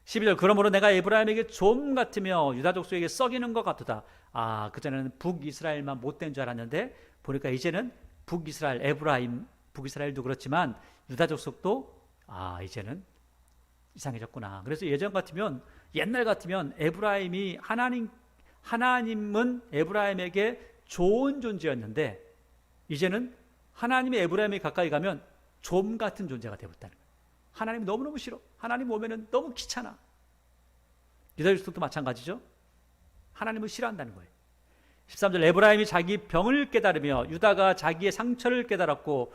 12절. 그러므로 내가 에브라임에게 좀 같으며 유다 족속에게 썩이는 것 같도다. 그전에는 북이스라엘만 못된 줄 알았는데 보니까 이제는 북이스라엘, 에브라임, 북이스라엘도 그렇지만 유다 족속도 이제는 이상해졌구나. 그래서 예전 같으면, 옛날 같으면 에브라임이 하나님은 에브라임에게 좋은 존재였는데 이제는 하나님이 에브라임에 가까이 가면 좀 같은 존재가 되었다는 거예요. 하나님이 너무너무 싫어. 하나님 오면은 너무 귀찮아. 유다 족속도 마찬가지죠. 하나님을 싫어한다는 거예요. 13절. 에브라임이 자기 병을 깨달으며 유다가 자기의 상처를 깨달았고,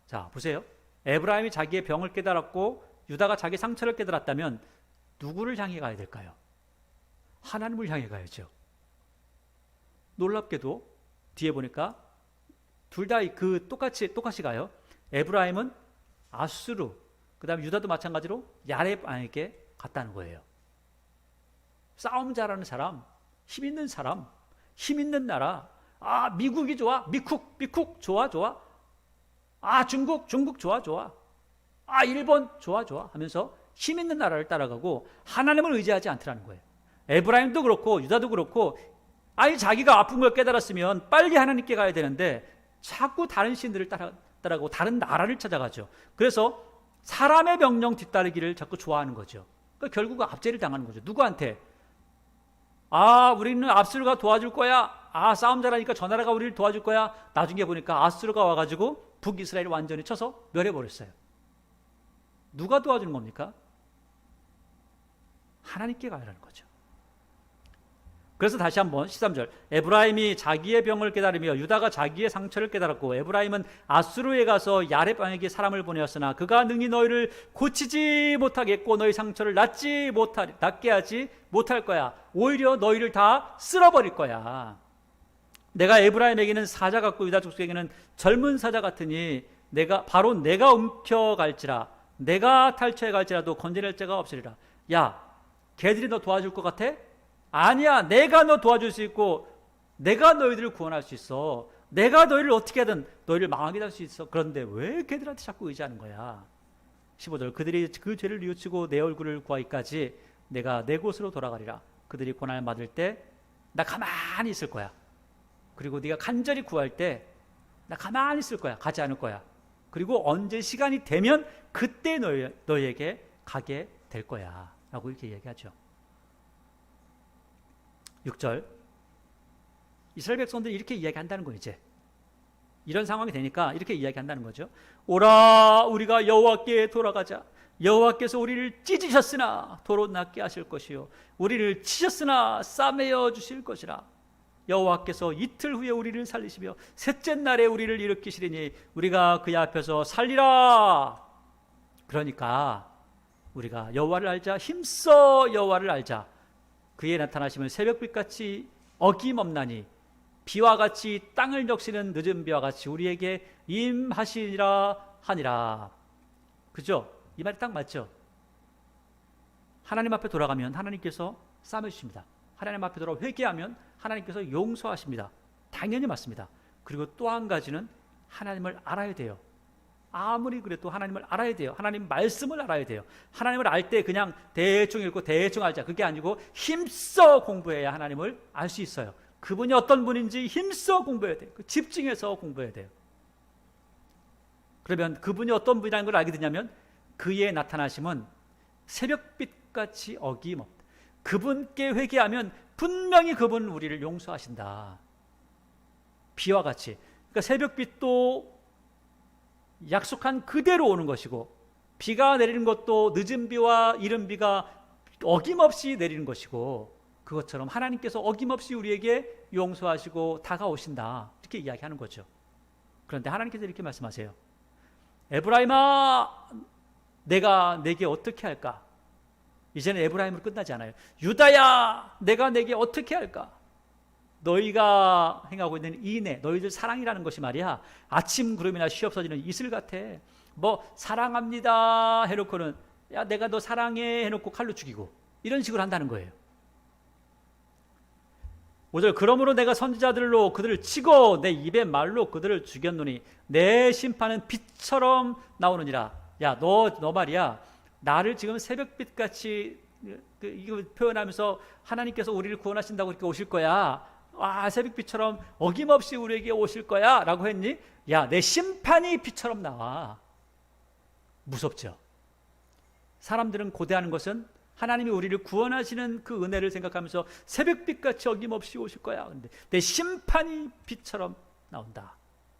자 보세요. 에브라임이 자기의 병을 깨달았고 유다가 자기 상처를 깨달았다면 누구를 향해 가야 될까요? 하나님을 향해 가야죠. 놀랍게도 뒤에 보니까 둘 다 똑같이 가요. 에브라임은 아수르, 그 다음에 유다도 마찬가지로 야렙에게 갔다는 거예요. 싸움 잘하는 사람, 힘 있는 사람, 힘 있는 나라. 미국이 좋아, 미국 좋아. 중국 좋아. 일본 좋아 하면서 힘 있는 나라를 따라가고 하나님을 의지하지 않더라는 거예요. 에브라임도 그렇고 유다도 그렇고 자기가 아픈 걸 깨달았으면 빨리 하나님께 가야 되는데 자꾸 다른 신들을 따라가고 다른 나라를 찾아가죠. 그래서 사람의 명령 뒤따르기를 자꾸 좋아하는 거죠. 그러니까 결국 압제를 당하는 거죠. 누구한테? 우리는 압수르가 도와줄 거야. 싸움 잘하니까 저 나라가 우리를 도와줄 거야. 나중에 보니까 아수르가 와가지고 북이스라엘을 완전히 쳐서 멸해버렸어요. 누가 도와주는 겁니까? 하나님께 가라는 거죠. 그래서 다시 한번 13절. 에브라임이 자기의 병을 깨달으며 유다가 자기의 상처를 깨달았고 에브라임은 아수르에 가서 야렙 왕에게 사람을 보내었으나 그가 능히 너희를 고치지 못하겠고 너희 상처를 낫게 하지 못할 거야. 오히려 너희를 다 쓸어버릴 거야. 내가 에브라임에게는 사자 같고 유다 족속에게는 젊은 사자 같으니 내가 움켜갈지라 내가 탈취해 갈지라도 건져낼 자가 없으리라. 걔들이 너 도와줄 것 같아? 아니야. 내가 너 도와줄 수 있고 내가 너희들을 구원할 수 있어. 내가 너희를 어떻게 하든 너희를 망하게 할 수 있어. 그런데 왜 걔들한테 자꾸 의지하는 거야? 15절 그들이 그 죄를 뉘우치고 내 얼굴을 구하기까지 내가 내 곳으로 돌아가리라. 그들이 고난을 받을 때 나 가만히 있을 거야. 그리고 네가 간절히 구할 때 나 가만히 있을 거야. 가지 않을 거야. 그리고 언제 시간이 되면 그때 너희에게 가게 될 거야 라고 이렇게 얘기하죠. 6절 이스라엘 백성들이 이렇게 이야기한다는 거예요. 이제 이런 상황이 되니까 이렇게 이야기한다는 거죠. 오라 우리가 여호와께 돌아가자. 여호와께서 우리를 찢으셨으나 도로 낫게 하실 것이요 우리를 치셨으나 싸매어 주실 것이라. 여호와께서 이틀 후에 우리를 살리시며 셋째 날에 우리를 일으키시리니 우리가 그의 앞에서 살리라. 그러니까 우리가 여호와를 알자. 힘써 여호와를 알자. 그의 나타나심은 새벽빛같이 어김없나니 비와 같이 땅을 적시는 늦은 비와 같이 우리에게 임하시리라 하니라. 그죠? 이 말이 딱 맞죠? 하나님 앞에 돌아가면 하나님께서 싸매주십니다. 하나님 앞에 돌아가 회개하면 하나님께서 용서하십니다. 당연히 맞습니다. 그리고 또 한 가지는 하나님을 알아야 돼요. 아무리 그래도 하나님을 알아야 돼요. 하나님 말씀을 알아야 돼요. 하나님을 알 때 그냥 대충 읽고 대충 알자 그게 아니고 힘써 공부해야 하나님을 알 수 있어요. 그분이 어떤 분인지 힘써 공부해야 돼요. 집중해서 공부해야 돼요. 그러면 그분이 어떤 분이라는 걸 알게 되냐면 그의 나타나심은 새벽빛같이 어김없다. 그분께 회개하면 분명히 그분은 우리를 용서하신다. 비와 같이. 그러니까 새벽빛도 약속한 그대로 오는 것이고 비가 내리는 것도 늦은 비와 이른 비가 어김없이 내리는 것이고 그것처럼 하나님께서 어김없이 우리에게 용서하시고 다가오신다. 이렇게 이야기하는 거죠. 그런데 하나님께서 이렇게 말씀하세요. 에브라임아 내가 내게 어떻게 할까? 이제는 에브라임으로 끝나지 않아요. 유다야 내가 내게 어떻게 할까? 너희가 행하고 있는 인애, 너희들 사랑이라는 것이 말이야 아침 구름이나 쉬 없어지는 이슬 같아. 뭐 사랑합니다 해놓고는 야 내가 너 사랑해 해놓고 칼로 죽이고 이런 식으로 한다는 거예요. 5절 그러므로 내가 선지자들로 그들을 치고 내 입의 말로 그들을 죽였노니 내 심판은 빛처럼 나오느니라. 야 너 말이야 나를 지금 새벽빛같이 이거 표현하면서 하나님께서 우리를 구원하신다고 이렇게 오실 거야. 새벽빛처럼 어김없이 우리에게 오실 거야 라고 했니? 야 내 심판이 빛처럼 나와. 무섭죠? 사람들은 고대하는 것은 하나님이 우리를 구원하시는 그 은혜를 생각하면서 새벽빛같이 어김없이 오실 거야. 근데 내 심판이 빛처럼 나온다.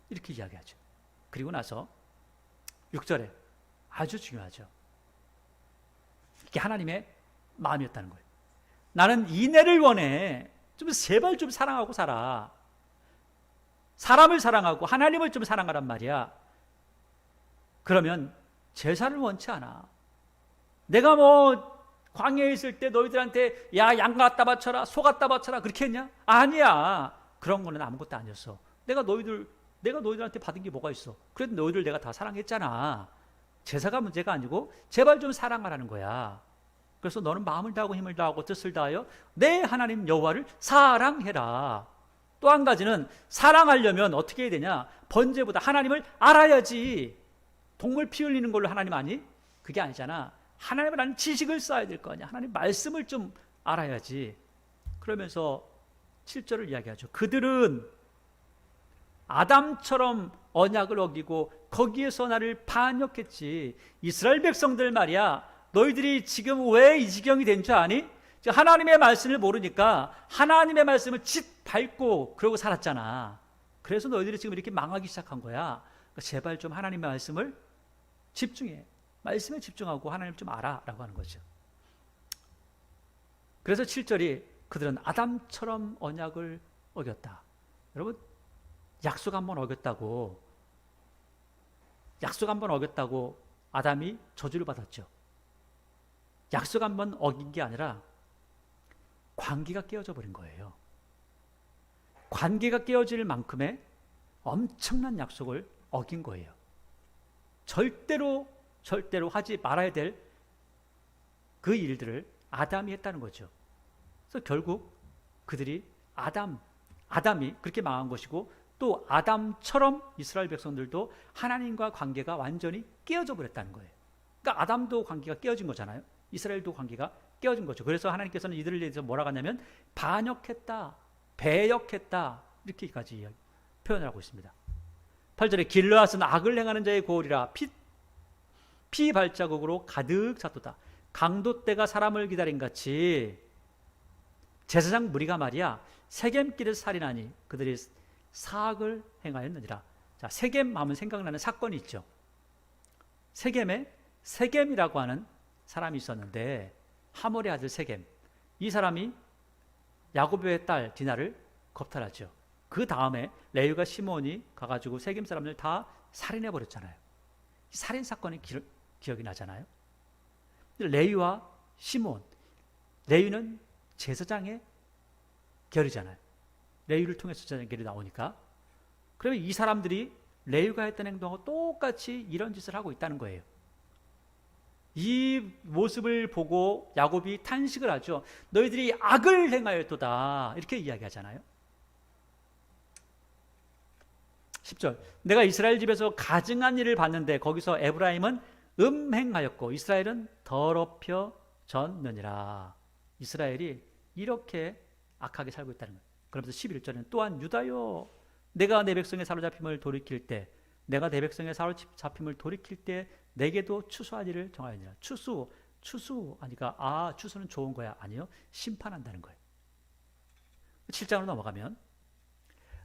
이렇게 이야기하죠. 그리고 나서 6절에 아주 중요하죠. 이게 하나님의 마음이었다는 거예요. 나는 인애를 원해. 좀 제발 좀 사랑하고 살아. 사람을 사랑하고 하나님을 좀 사랑하란 말이야. 그러면 제사를 원치 않아. 내가 뭐 광야에 있을 때 너희들한테 야 양 갖다 바쳐라 소 갖다 바쳐라 그렇게 했냐? 아니야. 그런 거는 아무것도 아니었어. 내가 너희들한테 받은 게 뭐가 있어? 그래도 너희들 내가 다 사랑했잖아. 제사가 문제가 아니고 제발 좀 사랑하라는 거야. 그래서 너는 마음을 다하고 힘을 다하고 뜻을 다하여 내 하나님 여호와를 사랑해라. 또 한 가지는 사랑하려면 어떻게 해야 되냐? 번제보다 하나님을 알아야지. 동물 피 흘리는 걸로 하나님 아니? 그게 아니잖아. 하나님을 아는 지식을 쌓아야 될 거 아니야. 하나님 말씀을 좀 알아야지. 그러면서 7절을 이야기하죠. 그들은 아담처럼 언약을 어기고 거기에서 나를 반역했지. 이스라엘 백성들 말이야. 너희들이 지금 왜 이 지경이 된 줄 아니? 하나님의 말씀을 모르니까 하나님의 말씀을 짓밟고 그러고 살았잖아. 그래서 너희들이 지금 이렇게 망하기 시작한 거야. 그러니까 제발 좀 하나님의 말씀을 집중해. 말씀에 집중하고 하나님 좀 알아라고 하는 거죠. 그래서 7절이 그들은 아담처럼 언약을 어겼다. 여러분 약속 한번 어겼다고 아담이 저주를 받았죠. 약속 한번 어긴 게 아니라 관계가 깨어져 버린 거예요. 관계가 깨어질 만큼의 엄청난 약속을 어긴 거예요. 절대로 하지 말아야 될 그 일들을 아담이 했다는 거죠. 그래서 결국 그들이 아담이 그렇게 망한 것이고 또 아담처럼 이스라엘 백성들도 하나님과 관계가 완전히 깨어져 버렸다는 거예요. 그러니까 아담도 관계가 깨어진 거잖아요. 이스라엘도 관계가 깨어진 거죠. 그래서 하나님께서는 이들을 대해서 뭐라고 하냐면 반역했다, 배역했다 이렇게까지 표현을 하고 있습니다. 8절에 길르앗은 악을 행하는 자의 고을이라 피 발자국으로 가득 찼도다. 강도떼가 사람을 기다린 같이 제사장 무리가 말이야 세겜길을 살인하니 그들이 사악을 행하였느니라. 자, 세겜 하면 생각나는 사건이 있죠. 세겜에 세겜이라고 하는 사람이 있었는데 하몰의 아들 세겜, 이 사람이 야곱의 딸 디나를 겁탈하죠. 그 다음에 레위가 시몬이 가가지고 세겜 사람들 다 살인해 버렸잖아요. 살인 사건이 기억이 나잖아요. 레위와 시몬, 레위는 제사장의 결이잖아요. 레위를 통해서 제사장의 결이 나오니까. 그러면 이 사람들이 레위가 했던 행동하고 똑같이 이런 짓을 하고 있다는 거예요. 이 모습을 보고 야곱이 탄식을 하죠. 너희들이 악을 행하였도다 이렇게 이야기하잖아요. 10절 내가 이스라엘 집에서 가증한 일을 봤는데 거기서 에브라임은 음행하였고 이스라엘은 더럽혀졌느니라. 이스라엘이 이렇게 악하게 살고 있다는 거예요. 그러면서 11절에는 또한 유다요 내가 내 백성의 사로잡힘을 돌이킬 때 내가 내 백성의 사로잡힘을 돌이킬 때 내게도 추수하기를 정하였느니라. 추수 하니까 추수는 좋은 거야. 아니요. 심판한다는 거예요. 7장으로 넘어가면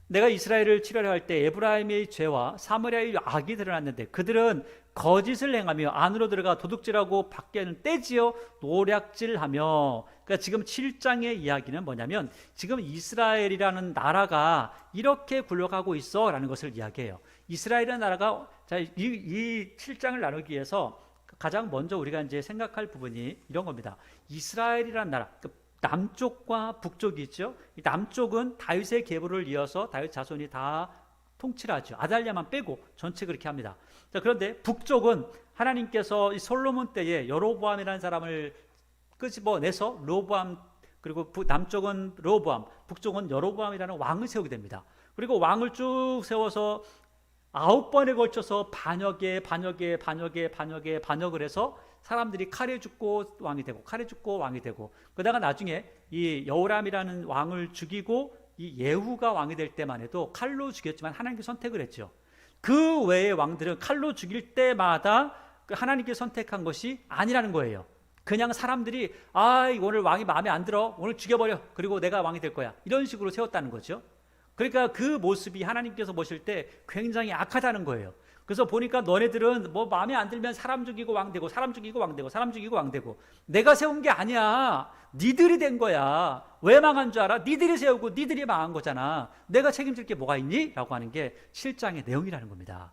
내가 이스라엘을 치료하려 할 때 에브라임의 죄와 사마리아의 악이 드러났는데 그들은 거짓을 행하며 안으로 들어가 도둑질하고 밖에는 떼지어 노략질하며. 그러니까 지금 7장의 이야기는 뭐냐면 지금 이스라엘이라는 나라가 이렇게 굴러가고 있어 라는 것을 이야기해요. 이스라엘이라는 나라가 이 7장을 나누기 위해서 가장 먼저 우리가 이제 생각할 부분이 이런 겁니다. 이스라엘이라는 나라, 남쪽과 북쪽이 있죠. 남쪽은 다윗의 계보를 이어서 다윗 자손이 다 통치하죠. 아달랴만 빼고 전체 그렇게 합니다. 자, 그런데 북쪽은 하나님께서 이 솔로몬 때에 여로보암이라는 사람을 끄집어내서 로보암, 그리고 남쪽은 로보암, 북쪽은 여로보암이라는 왕을 세우게 됩니다. 그리고 왕을 쭉 세워서 9번에 걸쳐서 반역을 해서 사람들이 칼에 죽고 왕이 되고 칼에 죽고 왕이 되고, 그러다가 나중에 이 여호람이라는 왕을 죽이고 이 예후가 왕이 될 때만 해도 칼로 죽였지만 하나님께 선택을 했죠. 그 외의 왕들은 칼로 죽일 때마다 하나님께 선택한 것이 아니라는 거예요. 그냥 사람들이 오늘 왕이 마음에 안 들어, 오늘 죽여버려, 그리고 내가 왕이 될 거야, 이런 식으로 세웠다는 거죠. 그러니까 그 모습이 하나님께서 보실 때 굉장히 악하다는 거예요. 그래서 보니까 너네들은 뭐 마음에 안 들면 사람 죽이고 왕되고 사람 죽이고 왕되고 사람 죽이고 왕되고, 내가 세운 게 아니야. 니들이 된 거야. 왜 망한 줄 알아? 니들이 세우고 니들이 망한 거잖아. 내가 책임질 게 뭐가 있니? 라고 하는 게 7장의 내용이라는 겁니다.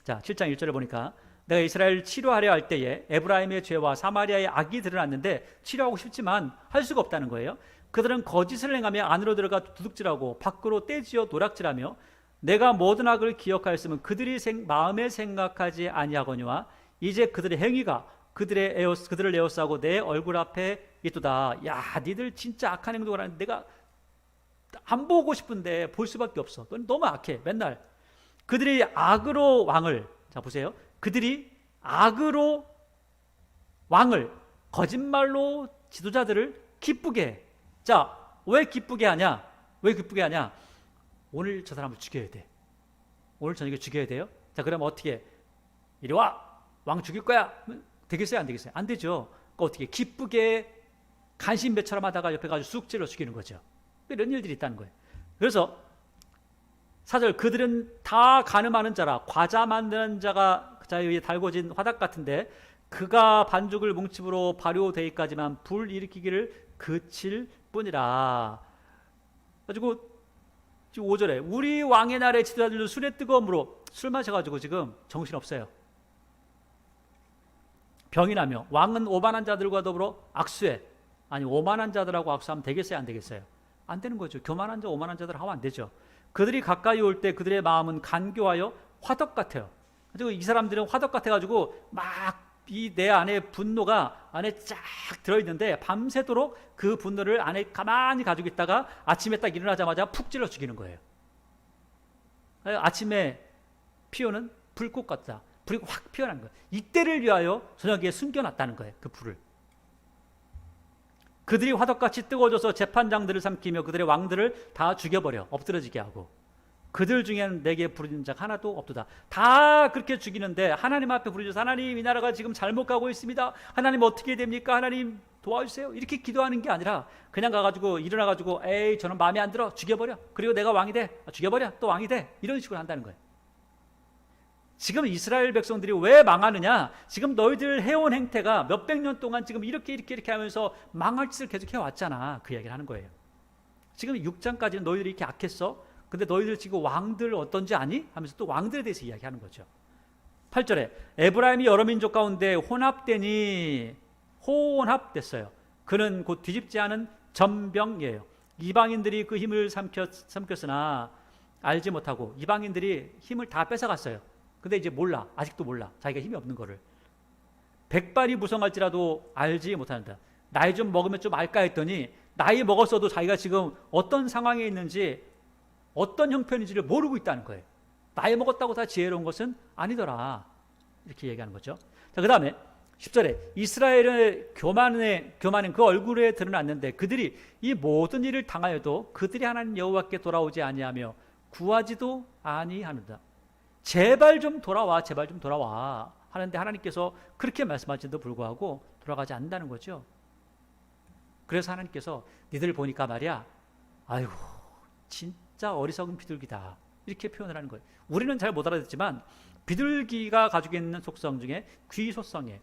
자, 7장 1절에 보니까 내가 이스라엘을 치료하려 할 때에 에브라임의 죄와 사마리아의 악이 드러났는데 치료하고 싶지만 할 수가 없다는 거예요. 그들은 거짓을 행하며 안으로 들어가 도둑질하고 밖으로 떼지어 노략질하며 내가 모든 악을 기억하였으면 그들이 마음에 생각하지 아니하거니와 이제 그들의 행위가 그들을 에워싸고 내 얼굴 앞에 있도다. 야, 니들 진짜 악한 행동을 하는데 내가 안 보고 싶은데 볼 수밖에 없어. 너무 악해. 맨날 그들이 악으로 왕을, 자 보세요, 그들이 악으로 왕을, 거짓말로 지도자들을 기쁘게 해. 자, 왜 기쁘게 하냐? 오늘 저 사람을 죽여야 돼. 오늘 저녁에 죽여야 돼요. 자, 그러면 어떻게? 이리 와, 왕 죽일 거야. 되겠어요, 안 되겠어요? 안 되죠. 그러니까 어떻게 기쁘게 간신배처럼 하다가 옆에 가지고 쑥 찔러 죽이는 거죠. 이런 일들이 있다는 거예요. 그래서 4절, 그들은 다 가늠하는 자라, 과자 만드는 자가 자에 의해 달궈진 화답 같은데 그가 반죽을 뭉침으로 발효되기까지만 불 일으키기를 그칠 뿐이라. 가지고 지금 5절에 우리 왕의 날에 지도자들도 술에 뜨거움으로 술 마셔가지고 지금 정신없어요. 병이 나며 왕은 오만한 자들과 더불어 악수해. 아니, 오만한 자들하고 악수하면 되겠어요, 안 되겠어요? 안 되는 거죠. 교만한 자, 오만한 자들 하면 안 되죠. 그들이 가까이 올 때 그들의 마음은 간교하여 화덕 같아요. 그리고 이 사람들은 화덕 같아가지고 막 이 내 안에 분노가 안에 쫙 들어있는데 밤새도록 그 분노를 안에 가만히 가지고 있다가 아침에 딱 일어나자마자 푹 찔러 죽이는 거예요. 아침에 피우는 불꽃 같다. 불이 확 피어난 거예요. 이때를 위하여 저녁에 숨겨놨다는 거예요. 그 불을. 그들이 화덕같이 뜨거워져서 재판장들을 삼키며 그들의 왕들을 다 죽여버려 엎드러지게 하고 그들 중에는 내게 부르짖는 자 하나도 없도다. 다 그렇게 죽이는데 하나님 앞에 부르짖어서 하나님 이 나라가 지금 잘못 가고 있습니다. 하나님 어떻게 됩니까? 하나님 도와주세요. 이렇게 기도하는 게 아니라 그냥 가가지고 일어나가지고 에이 저는 마음에 안 들어 죽여버려. 그리고 내가 왕이 돼. 죽여버려. 또 왕이 돼. 이런 식으로 한다는 거예요. 지금 이스라엘 백성들이 왜 망하느냐? 지금 너희들 해온 행태가 몇백 년 동안 지금 이렇게 하면서 망할 짓을 계속 해왔잖아. 그 이야기를 하는 거예요. 지금 6장까지는 너희들이 이렇게 악했어. 근데 너희들 지금 왕들 어떤지 아니? 하면서 또 왕들에 대해서 이야기하는 거죠. 8절에 에브라임이 여러 민족 가운데 혼합됐어요. 그는 곧 뒤집지 않은 전병이에요. 이방인들이 그 힘을 삼켰으나 알지 못하고 이방인들이 힘을 다 뺏어갔어요. 근데 이제 몰라. 아직도 몰라. 자기가 힘이 없는 거를. 백발이 무성할지라도 알지 못한다. 나이 좀 먹으면 좀 알까 했더니 나이 먹었어도 자기가 지금 어떤 상황에 있는지 어떤 형편인지를 모르고 있다는 거예요. 나이 먹었다고 다 지혜로운 것은 아니더라. 이렇게 얘기하는 거죠. 자, 그 다음에 10절에 이스라엘의 교만은 그 얼굴에 드러났는데 그들이 이 모든 일을 당하여도 그들이 하나님 여호와께 돌아오지 아니하며 구하지도 아니하는다. 제발 좀 돌아와, 제발 좀 돌아와 하는데 하나님께서 그렇게 말씀하신데도 불구하고 돌아가지 않는다는 거죠. 그래서 하나님께서 니들 보니까 말이야, 아이고 진짜 어리석은 비둘기다 이렇게 표현을 하는 거예요. 우리는 잘 못 알아듣지만 비둘기가 가지고 있는 속성 중에 귀소성이에요.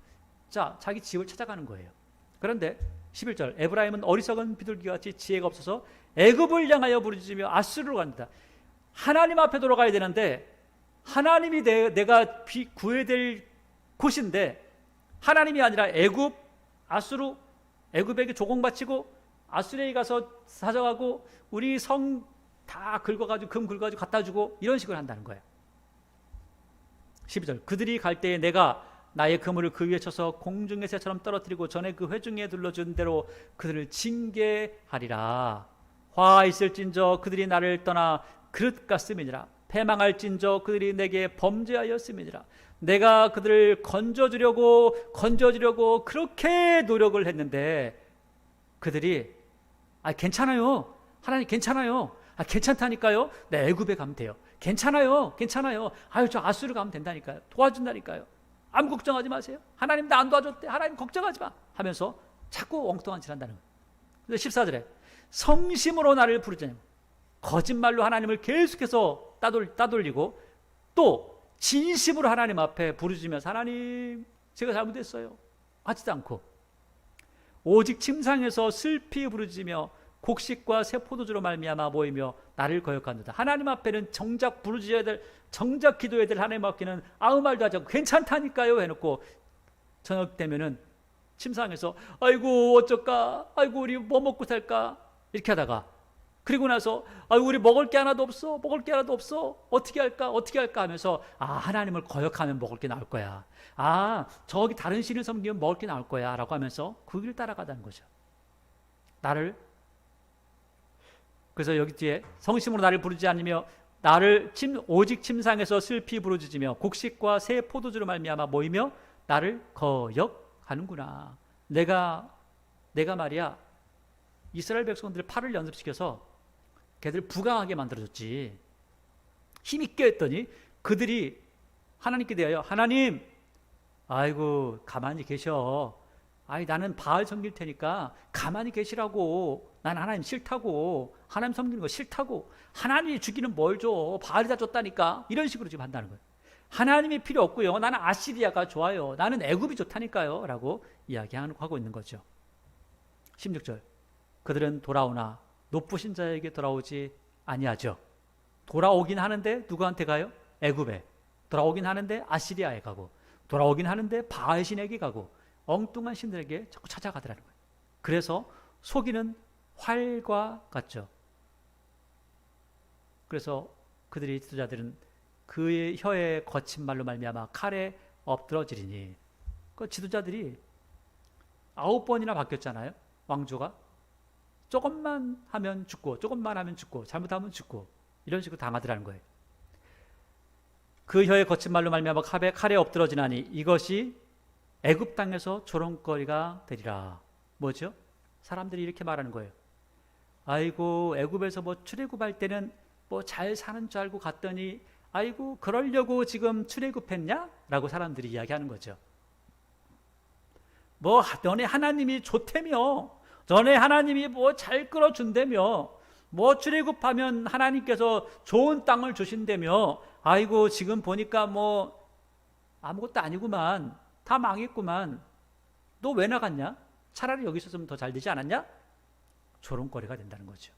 자, 자기 집을 찾아가는 거예요. 그런데 11절 에브라임은 어리석은 비둘기같이 지혜가 없어서 애굽을 향하여 부르짖으며 아수르로 간다. 하나님 앞에 돌아가야 되는데 하나님이 내가 구해야 될 곳인데 하나님이 아니라 애굽, 아수르, 애굽에게 조공 바치고 아수르에 가서 사정하고 우리 성 다 긁어가지고 금 긁어가지고 갖다 주고 이런 식으로 한다는 거예요. 12절 그들이 갈 때에 내가 나의 그물을 그 위에 쳐서 공중의 새처럼 떨어뜨리고 전에 그 회중에 둘러준 대로 그들을 징계하리라. 화 있을진저 그들이 나를 떠나 그릇 같음이니라. 패망할진저 그들이 내게 범죄하였음이니라. 내가 그들을 건져주려고 그렇게 노력을 했는데 그들이 괜찮아요. 하나님 괜찮아요. 괜찮다니까요. 네, 애굽에 가면 돼요. 괜찮아요. 아유 저 아수르 가면 된다니까요. 도와준다니까요. 아무 걱정하지 마세요. 하나님 나 안 도와줬대. 하나님 걱정하지 마 하면서 자꾸 엉뚱한 짓 한다는 거예요. 14절에 성심으로 나를 부르짖는 거짓말로 하나님을 계속해서 따돌리고 또 진심으로 하나님 앞에 부르짖으면서 하나님 제가 잘못했어요 하지도 않고 오직 침상에서 슬피 부르짖으며 곡식과 새 포도주로 말미암아 모이며 나를 거역하는도다. 하나님 앞에는 정작 부르짖어야 될 정작 기도해야 될 하나님 앞에는 아무 말도 하지 않고 괜찮다니까요 해놓고 저녁 되면은 침상에서 아이고 어쩔까, 아이고 우리 뭐 먹고 살까 이렇게 하다가 그리고 나서 아이고 우리 먹을 게 하나도 없어 어떻게 할까 하면서 하나님을 거역하면 먹을 게 나올 거야. 저기 다른 신을 섬기면 먹을 게 나올 거야 라고 하면서 그 길을 따라가다는 거죠. 그래서 여기 뒤에 성심으로 나를 부르지 않으며 오직 침상에서 슬피 부르짖으며 곡식과 새 포도주로 말미암아 모이며 나를 거역하는구나. 내가 말이야 이스라엘 백성들을 팔을 연습시켜서 걔들 부강하게 만들어줬지. 힘있게 했더니 그들이 하나님께 대하여 하나님 아이고 가만히 계셔. 나는 바알 섬길 테니까 가만히 계시라고. 난 하나님 싫다고. 하나님 섬기는 거 싫다고. 하나님이 주기는 뭘 줘. 바알이 다 줬다니까. 이런 식으로 지금 한다는 거예요. 하나님이 필요 없고요. 나는 아시리아가 좋아요. 나는 애굽이 좋다니까요. 라고 이야기하고 있는 거죠. 16절 그들은 돌아오나 높으신 자에게 돌아오지 아니하죠. 돌아오긴 하는데 누구한테 가요? 애굽에. 돌아오긴 하는데 아시리아에 가고 돌아오긴 하는데 바알 신에게 가고 엉뚱한 신들에게 자꾸 찾아가더라는 거예요. 그래서 속이는 활과 같죠. 그래서 그들이 지도자들은 그의 혀에 거친 말로 말미암아 칼에 엎드러지리니. 그 지도자들이 9번이나 바뀌었잖아요. 왕조가 조금만 하면 죽고 잘못하면 죽고 이런 식으로 당하더라는 거예요. 그 혀의 거친 말로 말미암아 칼에 엎드러지나니 이것이 애굽 땅에서 조롱거리가 되리라. 뭐죠? 사람들이 이렇게 말하는 거예요. 아이고 애굽에서 뭐 출애굽할 때는 뭐 잘 사는 줄 알고 갔더니 아이고 그러려고 지금 출애굽했냐? 라고 사람들이 이야기하는 거죠. 뭐 너네 하나님이 좋다며, 너네 하나님이 뭐 잘 끌어준다며, 뭐 출애굽하면 하나님께서 좋은 땅을 주신다며, 아이고 지금 보니까 뭐 아무것도 아니구만, 다 망했구만, 너 왜 나갔냐? 차라리 여기 있었으면 더 잘 되지 않았냐? 조롱거리가 된다는 거죠.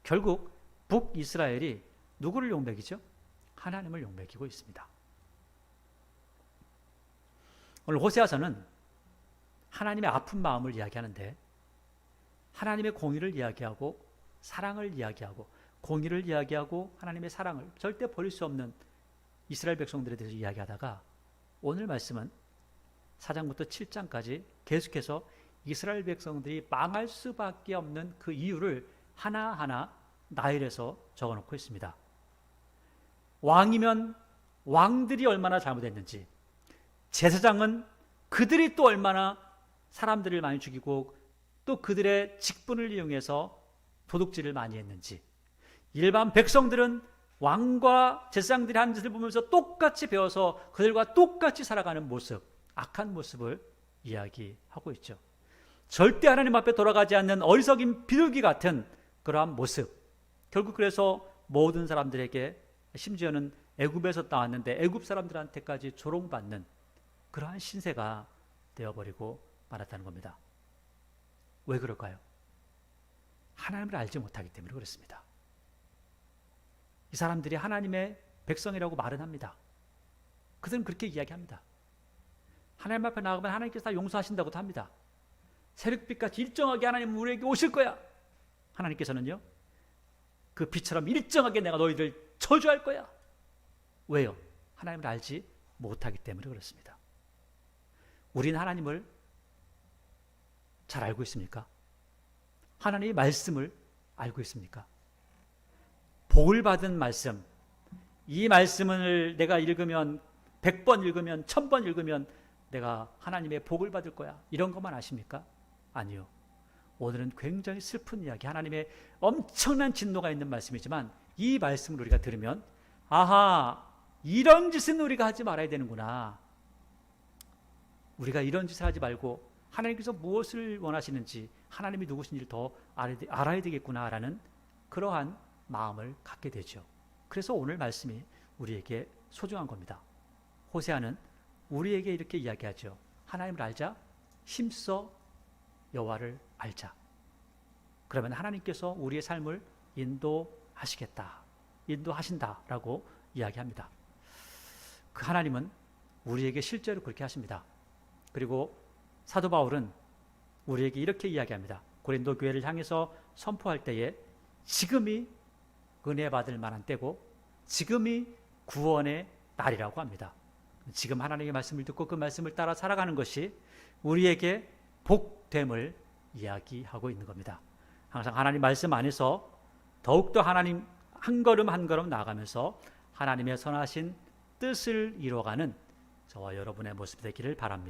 결국 북이스라엘이 누구를 용맥이죠? 하나님을 용맥이고 있습니다. 오늘 호세아서는 하나님의 아픈 마음을 이야기하는데 하나님의 공의를 이야기하고 사랑을 이야기하고 공의를 이야기하고 하나님의 사랑을 절대 버릴 수 없는 이스라엘 백성들에 대해서 이야기하다가 오늘 말씀은 4장부터 7장까지 계속해서 이스라엘 백성들이 망할 수밖에 없는 그 이유를 하나하나 나열해서 적어놓고 있습니다. 왕이면 왕들이 얼마나 잘못했는지, 제사장은 그들이 또 얼마나 사람들을 많이 죽이고 또 그들의 직분을 이용해서 도둑질을 많이 했는지, 일반 백성들은 왕과 제사장들이 한 짓을 보면서 똑같이 배워서 그들과 똑같이 살아가는 모습, 악한 모습을 이야기하고 있죠. 절대 하나님 앞에 돌아가지 않는 어리석인 비둘기 같은 그러한 모습, 결국 그래서 모든 사람들에게, 심지어는 애굽에서 나왔는데 애굽 사람들한테까지 조롱받는 그러한 신세가 되어버리고 말았다는 겁니다. 왜 그럴까요? 하나님을 알지 못하기 때문에 그렇습니다. 이 사람들이 하나님의 백성이라고 말은 합니다. 그들은 그렇게 이야기합니다. 하나님 앞에 나가면 하나님께서 다 용서하신다고도 합니다. 새벽빛같이 일정하게 하나님은 우리에게 오실 거야. 하나님께서는요, 그 빛처럼 일정하게 내가 너희들 저주할 거야. 왜요? 하나님을 알지 못하기 때문에 그렇습니다. 우리는 하나님을 잘 알고 있습니까? 하나님의 말씀을 알고 있습니까? 복을 받은 말씀, 이 말씀을 내가 읽으면 100번 읽으면 1000번 읽으면 내가 하나님의 복을 받을 거야, 이런 것만 아십니까? 아니요. 오늘은 굉장히 슬픈 이야기, 하나님의 엄청난 진노가 있는 말씀이지만 이 말씀을 우리가 들으면 아하, 이런 짓은 우리가 하지 말아야 되는구나, 우리가 이런 짓을 하지 말고 하나님께서 무엇을 원하시는지, 하나님이 누구신지를 더 알아야 되겠구나라는 그러한 마음을 갖게 되죠. 그래서 오늘 말씀이 우리에게 소중한 겁니다. 호세아는 우리에게 이렇게 이야기하죠. 하나님을 알자, 힘써 여호와를 알자. 그러면 하나님께서 우리의 삶을 인도하시겠다, 인도하신다라고 이야기합니다. 그 하나님은 우리에게 실제로 그렇게 하십니다. 그리고 사도 바울은 우리에게 이렇게 이야기합니다. 고린도 교회를 향해서 선포할 때에 지금이 은혜 받을 만한 때고 지금이 구원의 날이라고 합니다. 지금 하나님의 말씀을 듣고 그 말씀을 따라 살아가는 것이 우리에게 복됨을 이야기하고 있는 겁니다. 항상 하나님 말씀 안에서 더욱더 하나님 한 걸음 한 걸음 나아가면서 하나님의 선하신 뜻을 이루어가는 저와 여러분의 모습이 되기를 바랍니다.